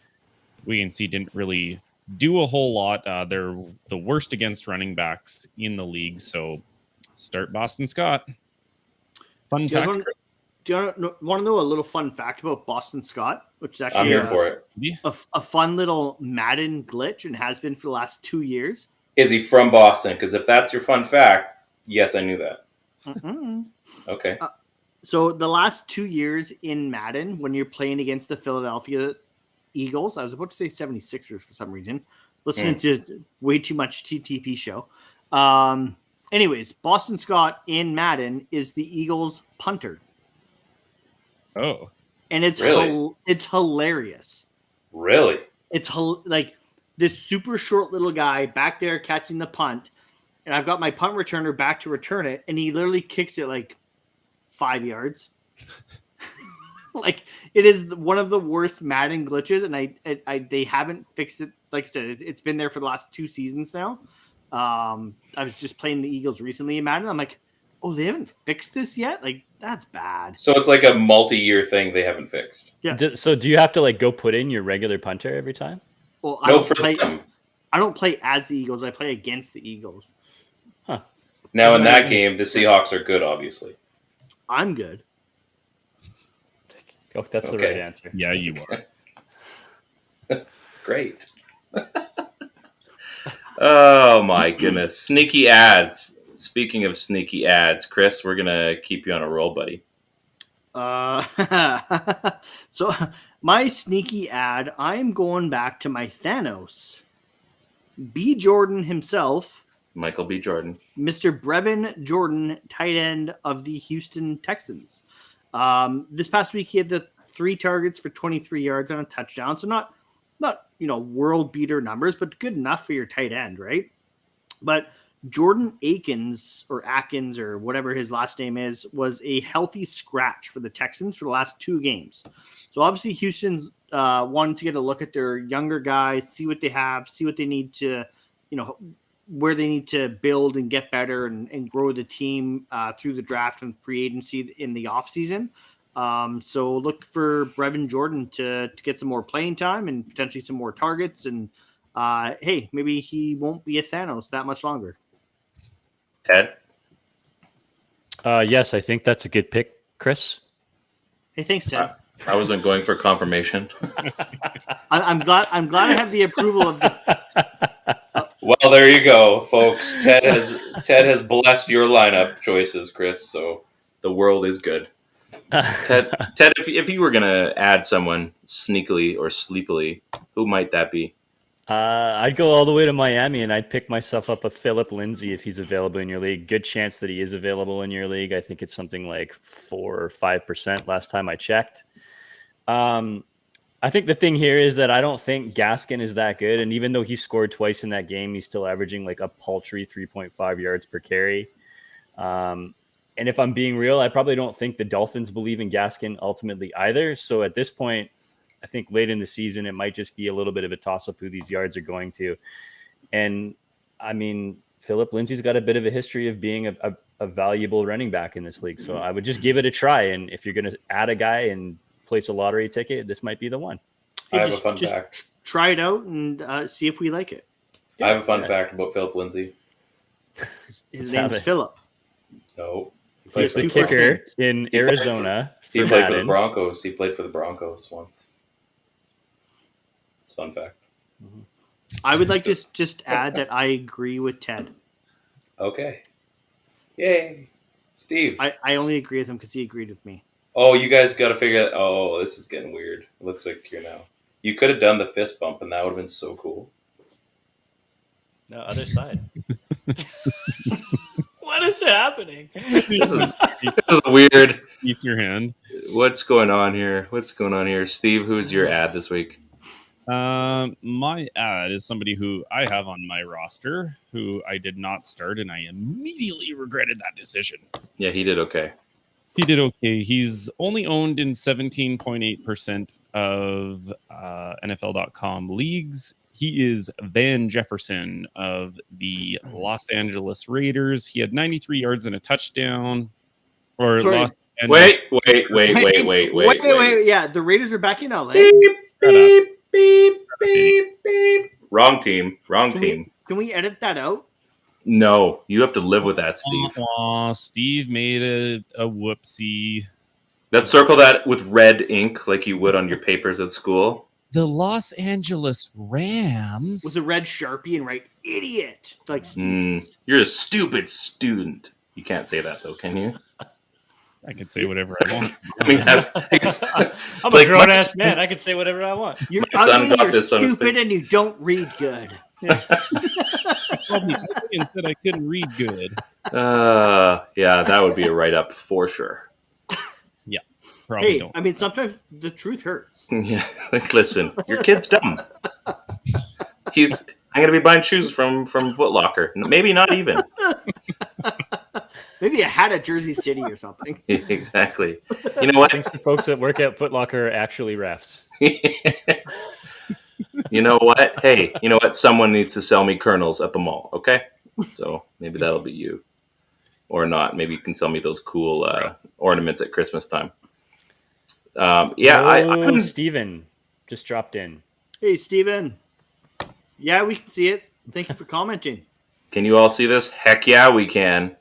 we can see didn't really do a whole lot. They're the worst against running backs in the league, so start Boston Scott. Fun fact. Do you want to know a little fun fact about Boston Scott? Which is actually I'm here for it. A fun little Madden glitch and has been for the last 2 years. Is he from Boston? Because if that's your fun fact, yes, I knew that. Okay. So the last 2 years in Madden, when you're playing against the Philadelphia Eagles, I was about to say 76ers for some reason, listening to way too much TTP show. Anyways, Boston Scott in Madden is the Eagles punter. Oh, and it's really? It's hilarious. Really? It's like this super short little guy back there catching the punt, and I've got my punt returner back to return it, and he literally kicks it like 5 yards. Like, it is one of the worst Madden glitches, and they haven't fixed it. Like I said, it's been there for the last 2 seasons now. I was just playing the Eagles recently in Madden. I'm like, oh, they haven't fixed this yet? Like, That's bad. So it's like a multi-year thing they haven't fixed. Yeah. So do you have to like go put in your regular punter every time? Well, No, for them. I don't play as the Eagles. I play against the Eagles. Now in that game, the Seahawks are good, obviously. I'm good. Oh, that's the Okay. right answer. Yeah, you are. Great. Oh my goodness. Sneaky ads. Speaking of sneaky ads, Chris, we're going to keep you on a roll, buddy. So my sneaky ad, I'm going back to my Thanos. B. Jordan himself, Michael B. Jordan. Mr. Brevin Jordan, tight end of the Houston Texans. This past week, he had the 3 targets for 23 yards and a touchdown. So not world beater numbers, but good enough for your tight end, right? But Jordan Akins or whatever his last name is, was a healthy scratch for the Texans for the last 2 games. So obviously Houston's wanted to get a look at their younger guys, see what they have, see what they need to, where they need to build and get better and grow the team through the draft and free agency in the offseason. So look for Brevin Jordan to get some more playing time and potentially some more targets. And hey, maybe he won't be a Thanos that much longer. Ted? Yes, I think that's a good pick, Chris. Hey, thanks, Ted. I wasn't going for confirmation. I'm glad I have the approval of the. Well, there you go, folks. Ted has blessed your lineup choices, Chris. So the world is good. Ted, if you were gonna add someone sneakily or sleepily, who might that be? I'd go all the way to Miami, and I'd pick myself up a Philip Lindsay if he's available in your league. Good chance that he is available in your league. I think it's something like 4 or 5% last time I checked. I think the thing here is that I don't think Gaskin is that good. And even though he scored twice in that game, he's still averaging like a paltry 3.5 yards per carry. And if I'm being real, I probably don't think the Dolphins believe in Gaskin ultimately either. So at this point, I think late in the season, it might just be a little bit of a toss-up who these yards are going to. And, I mean, Philip Lindsay's got a bit of a history of being a valuable running back in this league. So I would just give it a try. And if you're going to add a guy and place a lottery ticket, this might be the one. I have a fun fact. Try it out and see if we like it. I have a fun fact about Philip Lindsay. His name's Philip. No. He's the kicker in Arizona. He played for the Broncos. He played for the Broncos once. It's a fun fact. I would like to just add that I agree with Ted. Okay. Yay. Steve. I only agree with him because he agreed with me. Oh, you guys got to figure out. Oh, this is getting weird. It looks like you're now. You could have done the fist bump, and that would have been so cool. No, other side. What is happening? This is weird. Keep your hand. What's going on here? Steve, who's your ad this week? My ad is somebody who I have on my roster who I did not start, and I immediately regretted that decision. Yeah, he did okay. He did okay. He's only owned in 17.8% of NFL.com leagues. He is Van Jefferson of the Los Angeles Raiders. He had 93 yards and a touchdown. Wait. Yeah, the Raiders are back in LA. Beep. Wrong team. Can we edit that out? No, you have to live with that, Steve. Steve made a whoopsie. Let's circle that with red ink like you would on your papers at school. The Los Angeles Rams. With a red Sharpie and write idiot. Like Steve. You're a stupid student. You can't say that, though, can you? I can say whatever I want. I mean, I'm a grown-ass man. I can say whatever I want. You're my son ugly, got you're this on his stupid, and you don't read good. Probably said I couldn't read good. Yeah, that would be a write-up for sure. Yeah, probably hey, don't. I mean, sometimes the truth hurts. Yeah, like listen, your kid's dumb. I'm gonna be buying shoes from Foot Locker. Maybe not even. Maybe a hat at Jersey City or something. Exactly. You know what? Thanks to folks that work at Foot Locker are actually refs. You know what? Hey, you know what? Someone needs to sell me kernels at the mall, okay? So maybe that'll be you. or not. Maybe you can sell me those cool ornaments at Christmas time. I Steven just dropped in. Hey, Steven. Yeah, we can see it. Thank you for commenting. Can you all see this? Heck yeah, we can.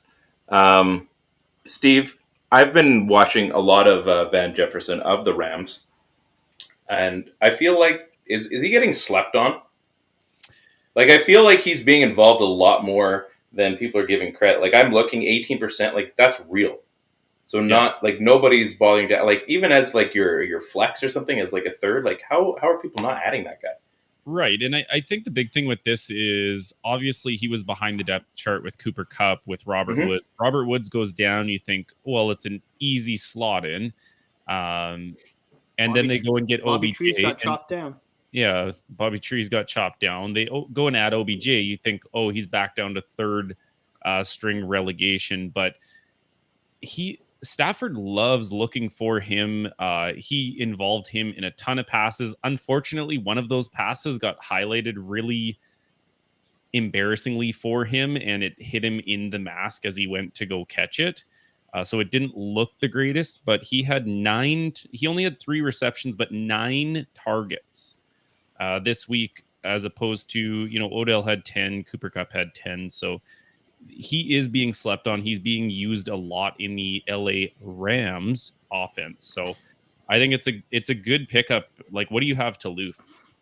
Steve, I've been watching a lot of Van Jefferson of the Rams, and I feel like is he getting slept on? Like, I feel like he's being involved a lot more than people are giving credit. Like, I'm looking 18%, like, that's real. So not like nobody's bothering to, like, even as like your flex or something as like a third, like how are people not adding that guy? Right. And I think the big thing with this is obviously he was behind the depth chart with Cooper Kupp, with Robert Woods. Robert Woods goes down. You think, well, it's an easy slot in. And then they go and get Bobby OBJ. Trees got chopped down. Yeah, Bobby Trees got chopped down. They go and add OBJ. You think, oh, he's back down to third string relegation. But Stafford loves looking for him. He involved him in a ton of passes. Unfortunately, one of those passes got highlighted really embarrassingly for him, and it hit him in the mask as he went to go catch it. So it didn't look the greatest, but he had he only had 3 receptions, but 9 targets this week, as opposed to, Odell had 10, Cooper Kupp had 10. So he is being slept on. He's being used a lot in the LA Rams offense. So I think it's a good pickup. Like, what do you have to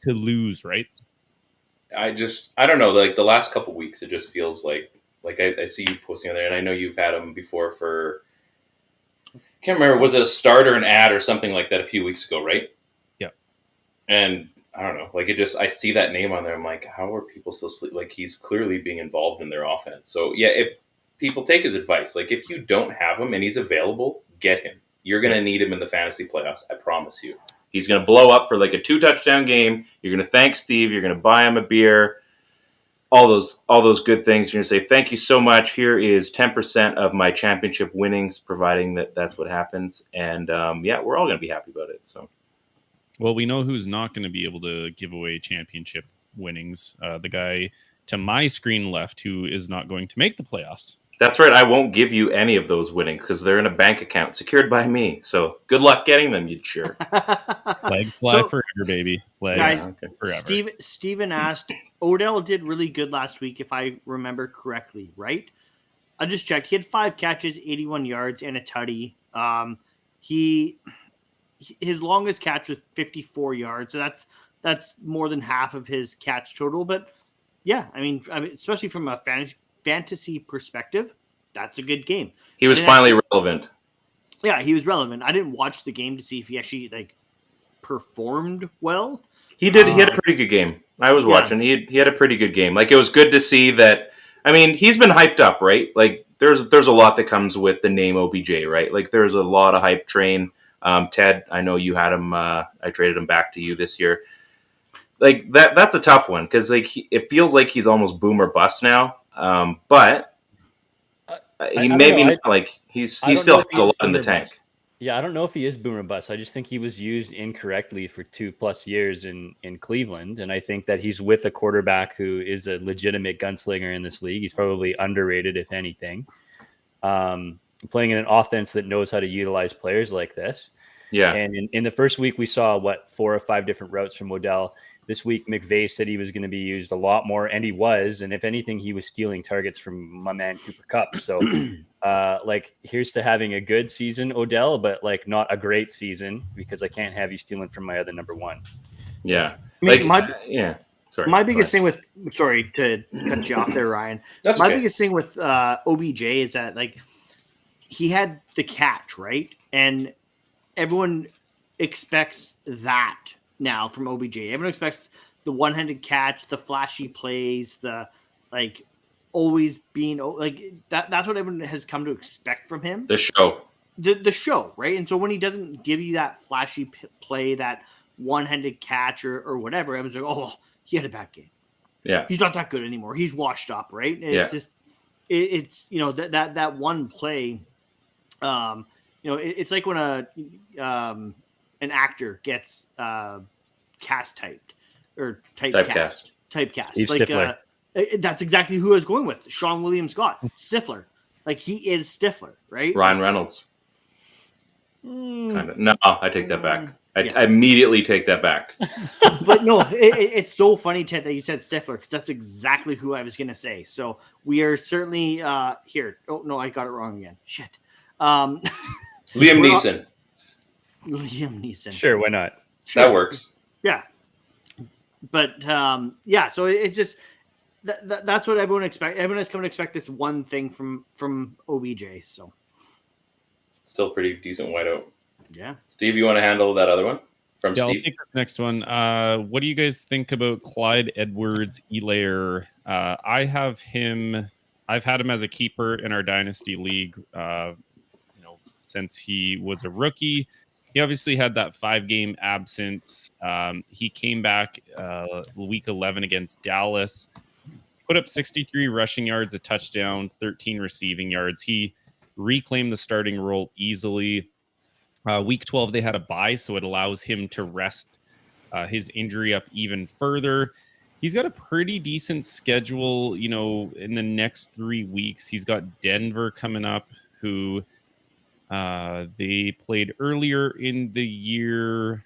lose, right? I don't know. Like the last couple weeks, it just feels like I see you posting on there, and I know you've had him before for, can't remember, was it a start or an ad or something like that a few weeks ago, right? Yeah. And I don't know, like I see that name on there. I'm like, how are people still sleep? Like, he's clearly being involved in their offense. So yeah, if people take his advice, like if you don't have him and he's available, get him. You're going to need him in the fantasy playoffs. I promise you. He's going to blow up for like a 2-touchdown game. You're going to thank Steve. You're going to buy him a beer. All those good things. You're going to say, thank you so much. Here is 10% of my championship winnings, providing that's what happens. And we're all going to be happy about it. So. Well, we know who's not going to be able to give away championship winnings. The guy to my screen left who is not going to make the playoffs. That's right. I won't give you any of those winnings because they're in a bank account secured by me. So good luck getting them, you jerk. Flags fly forever, baby. Flags forever. Steven asked, Odell did really good last week, if I remember correctly, right? I just checked. He had 5 catches, 81 yards, and a tutty. His longest catch was 54 yards, so that's more than half of his catch total. But yeah, I mean, especially from a fantasy perspective, that's a good game. He was finally relevant. Yeah, he was relevant. I didn't watch the game to see if he actually performed well. He did. He had a pretty good game. I was watching. He had a pretty good game. Like, it was good to see that. I mean, he's been hyped up, right? Like, there's a lot that comes with the name OBJ, right? Like, there's a lot of hype train. Ted, I know you had him. I traded him back to you this year. Like that's a tough one because it feels like he's almost boom or bust now. But he he still has a lot in the tank. Yeah, I don't know if he is boom or bust. I just think he was used incorrectly for 2+ years in Cleveland, and I think that he's with a quarterback who is a legitimate gunslinger in this league. He's probably underrated, if anything. Playing in an offense that knows how to utilize players like this. Yeah. And in the first week, we saw 4 or 5 different routes from Odell. This week, McVay said he was going to be used a lot more, and he was. And if anything, he was stealing targets from my man Cooper Kupp. So, here's to having a good season, Odell, but not a great season, because I can't have you stealing from my other number one. Yeah. Sorry. My biggest thing with sorry to cut you off there, Ryan. That's my okay. biggest thing with OBJ is that he had the catch, right? And everyone expects that now from OBJ. Everyone expects the one-handed catch, the flashy plays, the always being that. That's what everyone has come to expect from him. The show. The show, right? And so when he doesn't give you that flashy play, that one-handed catch or whatever, everyone's like, oh, he had a bad game. Yeah. He's not that good anymore. He's washed up, right? And it's just it's that one play. It's like when an actor gets cast typed or typecast. Steve Stifler. That's exactly who I was going with. Sean William Scott, Stifler. Like he is Stifler, right? Ryan Reynolds. Mm, Kind of. No, I take that back. I Yeah. immediately take that back. but no, it's so funny, Ted, that you said Stifler because that's exactly who I was going to say. So we are certainly here. Oh no, I got it wrong again. Shit. Liam We're Neeson. Liam Neeson. Sure, why not? Sure. That works. Yeah. But yeah, so it's just that's what everyone expects. Everyone is coming to expect this one thing from OBJ. So Still pretty decent whiteout. yeah. Steve, you want to handle that other one from Yeah, I'll Steve? take the next one. What do you guys think about Clyde Edwards-Helaire? I've had him as a keeper in our dynasty league. Since he was a rookie. He obviously had that 5-game absence. He came back week 11 against Dallas, put up 63 rushing yards, a touchdown, 13 receiving yards. He reclaimed the starting role easily. Week 12, they had a bye, so it allows him to rest his injury up even further. He's got a pretty decent schedule, in the next 3 weeks. He's got Denver coming up, who they played earlier in the year.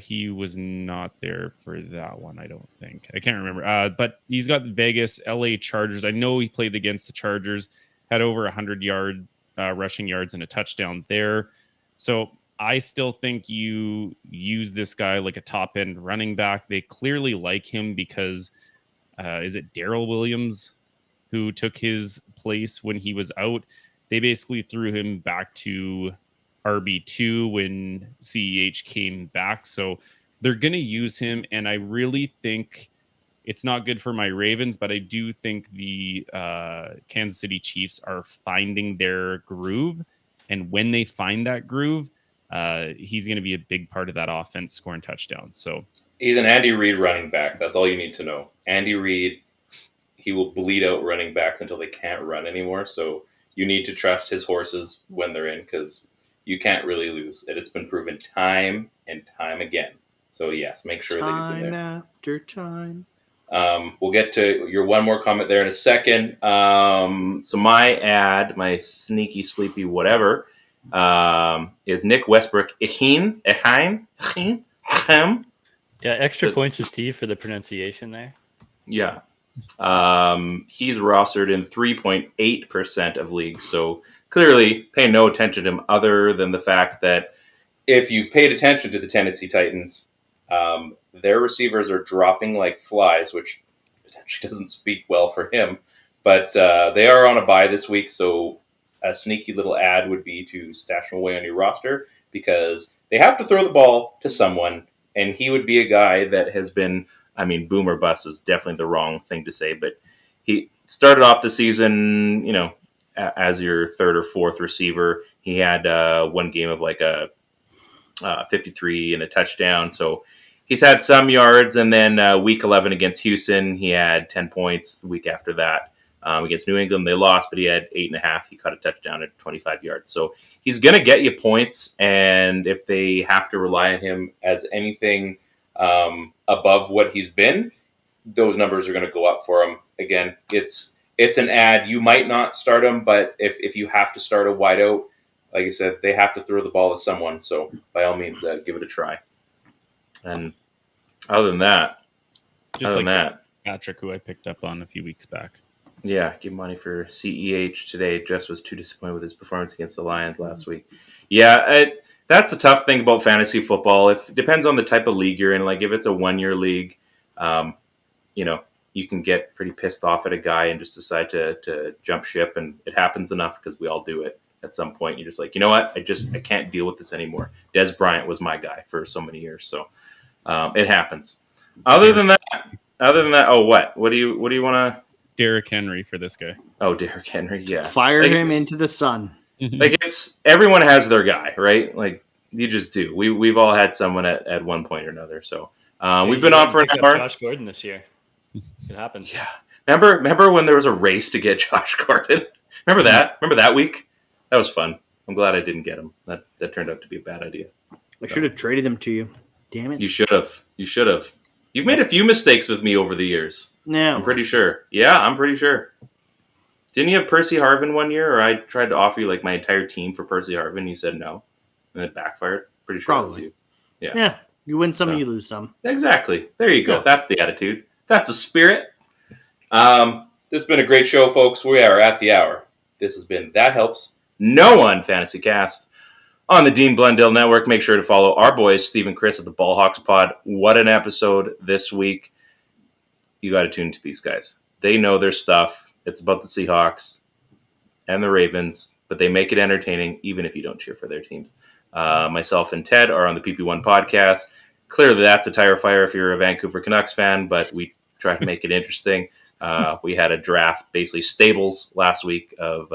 He was not there for that one, I don't think. I can't remember. But he's got Vegas, LA Chargers. I know he played against the Chargers, had over 100 rushing yards and a touchdown there. So I still think you use this guy like a top-end running back. They clearly like him because is it Darrell Williams who took his place when he was out? They basically threw him back to RB2 when CEH came back. So they're going to use him. And I really think it's not good for my Ravens, but I do think the Kansas City Chiefs are finding their groove. And when they find that groove, he's going to be a big part of that offense, scoring touchdowns. So He's an Andy Reid running back. That's all you need to know. Andy Reid, he will bleed out running backs until they can't run anymore. So you need to trust his horses when they're in because you can't really lose. It's been proven time and time again. So yes, make sure that he's in there. Time after time. We'll get to your one more comment there in a second. So my sneaky, sleepy, whatever, is Nick Westbrook. Echin. Yeah, extra points to Steve for the pronunciation there. Yeah. He's rostered in 3.8% of leagues. So clearly pay no attention to him other than the fact that if you've paid attention to the Tennessee Titans, their receivers are dropping like flies, which potentially doesn't speak well for him. But they are on a bye this week, so a sneaky little ad would be to stash him away on your roster because they have to throw the ball to someone, and he would be a guy that has been, boom or bust is definitely the wrong thing to say, but he started off the season, as your third or fourth receiver. He had one game of like a 53 and a touchdown. So he's had some yards. And then week 11 against Houston, he had 10 points. The week after that, against New England, they lost, but he had 8.5. He caught a touchdown at 25 yards. So he's going to get you points. And if they have to rely on him as anything above what he's been, those numbers are going to go up for him. Again, it's an ad. You might not start him, but if you have to start a wideout, like I said, they have to throw the ball to someone. So by all means, give it a try. And other than that, Patrick, who I picked up on a few weeks back. Yeah, give money for CEH today. Jess was too disappointed with his performance against the Lions last week. Yeah, that's the tough thing about fantasy football. It depends on the type of league you're in. Like if it's a one-year league, you can get pretty pissed off at a guy and just decide to jump ship. And it happens enough because we all do it at some point. You're just like, you know what? I can't deal with this anymore. Des Bryant was my guy for so many years. So it happens. Other than that, oh, what? What do you want to... Derrick Henry for this guy. Oh, Derrick Henry, yeah. Fire him into the sun. Like everyone has their guy, right? Like you just do. We've all had someone at one point or another. So we've been on for an hour. Josh Gordon this year. It happens. Yeah. Remember when there was a race to get Josh Gordon? Remember that? Remember that week? That was fun. I'm glad I didn't get him. That turned out to be a bad idea. I should have traded him to you. Damn it. You should have. You've made a few mistakes with me over the years. No. I'm pretty sure. Yeah, I'm pretty sure. Didn't you have Percy Harvin one year, or I tried to offer you like my entire team for Percy Harvin? You said no, and it backfired. Pretty sure it was you. Yeah. You win some, you lose some. Exactly. There you go. Yeah. That's the attitude. That's the spirit. This has been a great show, folks. We are at the hour. This has been That Helps No One FantasyCast on the Dean Blundell Network. Make sure to follow our boys, Steve and Chris, at the Ballhawks Pod. What an episode this week. You got to tune to these guys. They know their stuff. It's about the Seahawks and the Ravens, but they make it entertaining even if you don't cheer for their teams. Myself and Ted are on the PP1 Podcast. Clearly, that's a tire fire if you're a Vancouver Canucks fan, but we try to make it interesting. We had a draft, basically stables last week of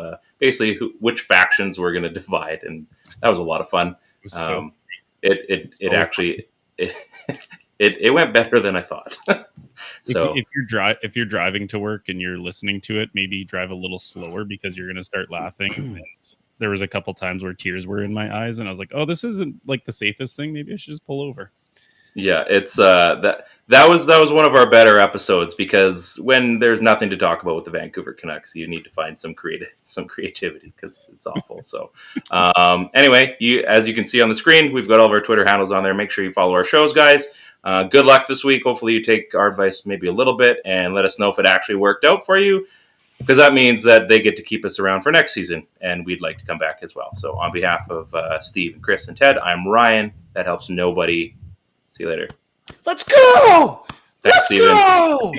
which factions we're going to divide, and that was a lot of fun. It went better than I thought. So if you're driving to work and you're listening to it, maybe drive a little slower because you're going to start laughing. And there was a couple times where tears were in my eyes, and I was like, "Oh, this isn't like the safest thing. Maybe I should just pull over." Yeah, it's that was one of our better episodes because when there's nothing to talk about with the Vancouver Canucks, you need to find some creativity because it's awful. So anyway, as you can see on the screen, we've got all of our Twitter handles on there. Make sure you follow our shows, guys. Good luck this week. Hopefully you take our advice maybe a little bit and let us know if it actually worked out for you, because that means that they get to keep us around for next season, and we'd like to come back as well. So on behalf of Steve, Chris, and Ted, I'm Ryan. That helps nobody. See you later. Let's go! Thanks, Steven. Go!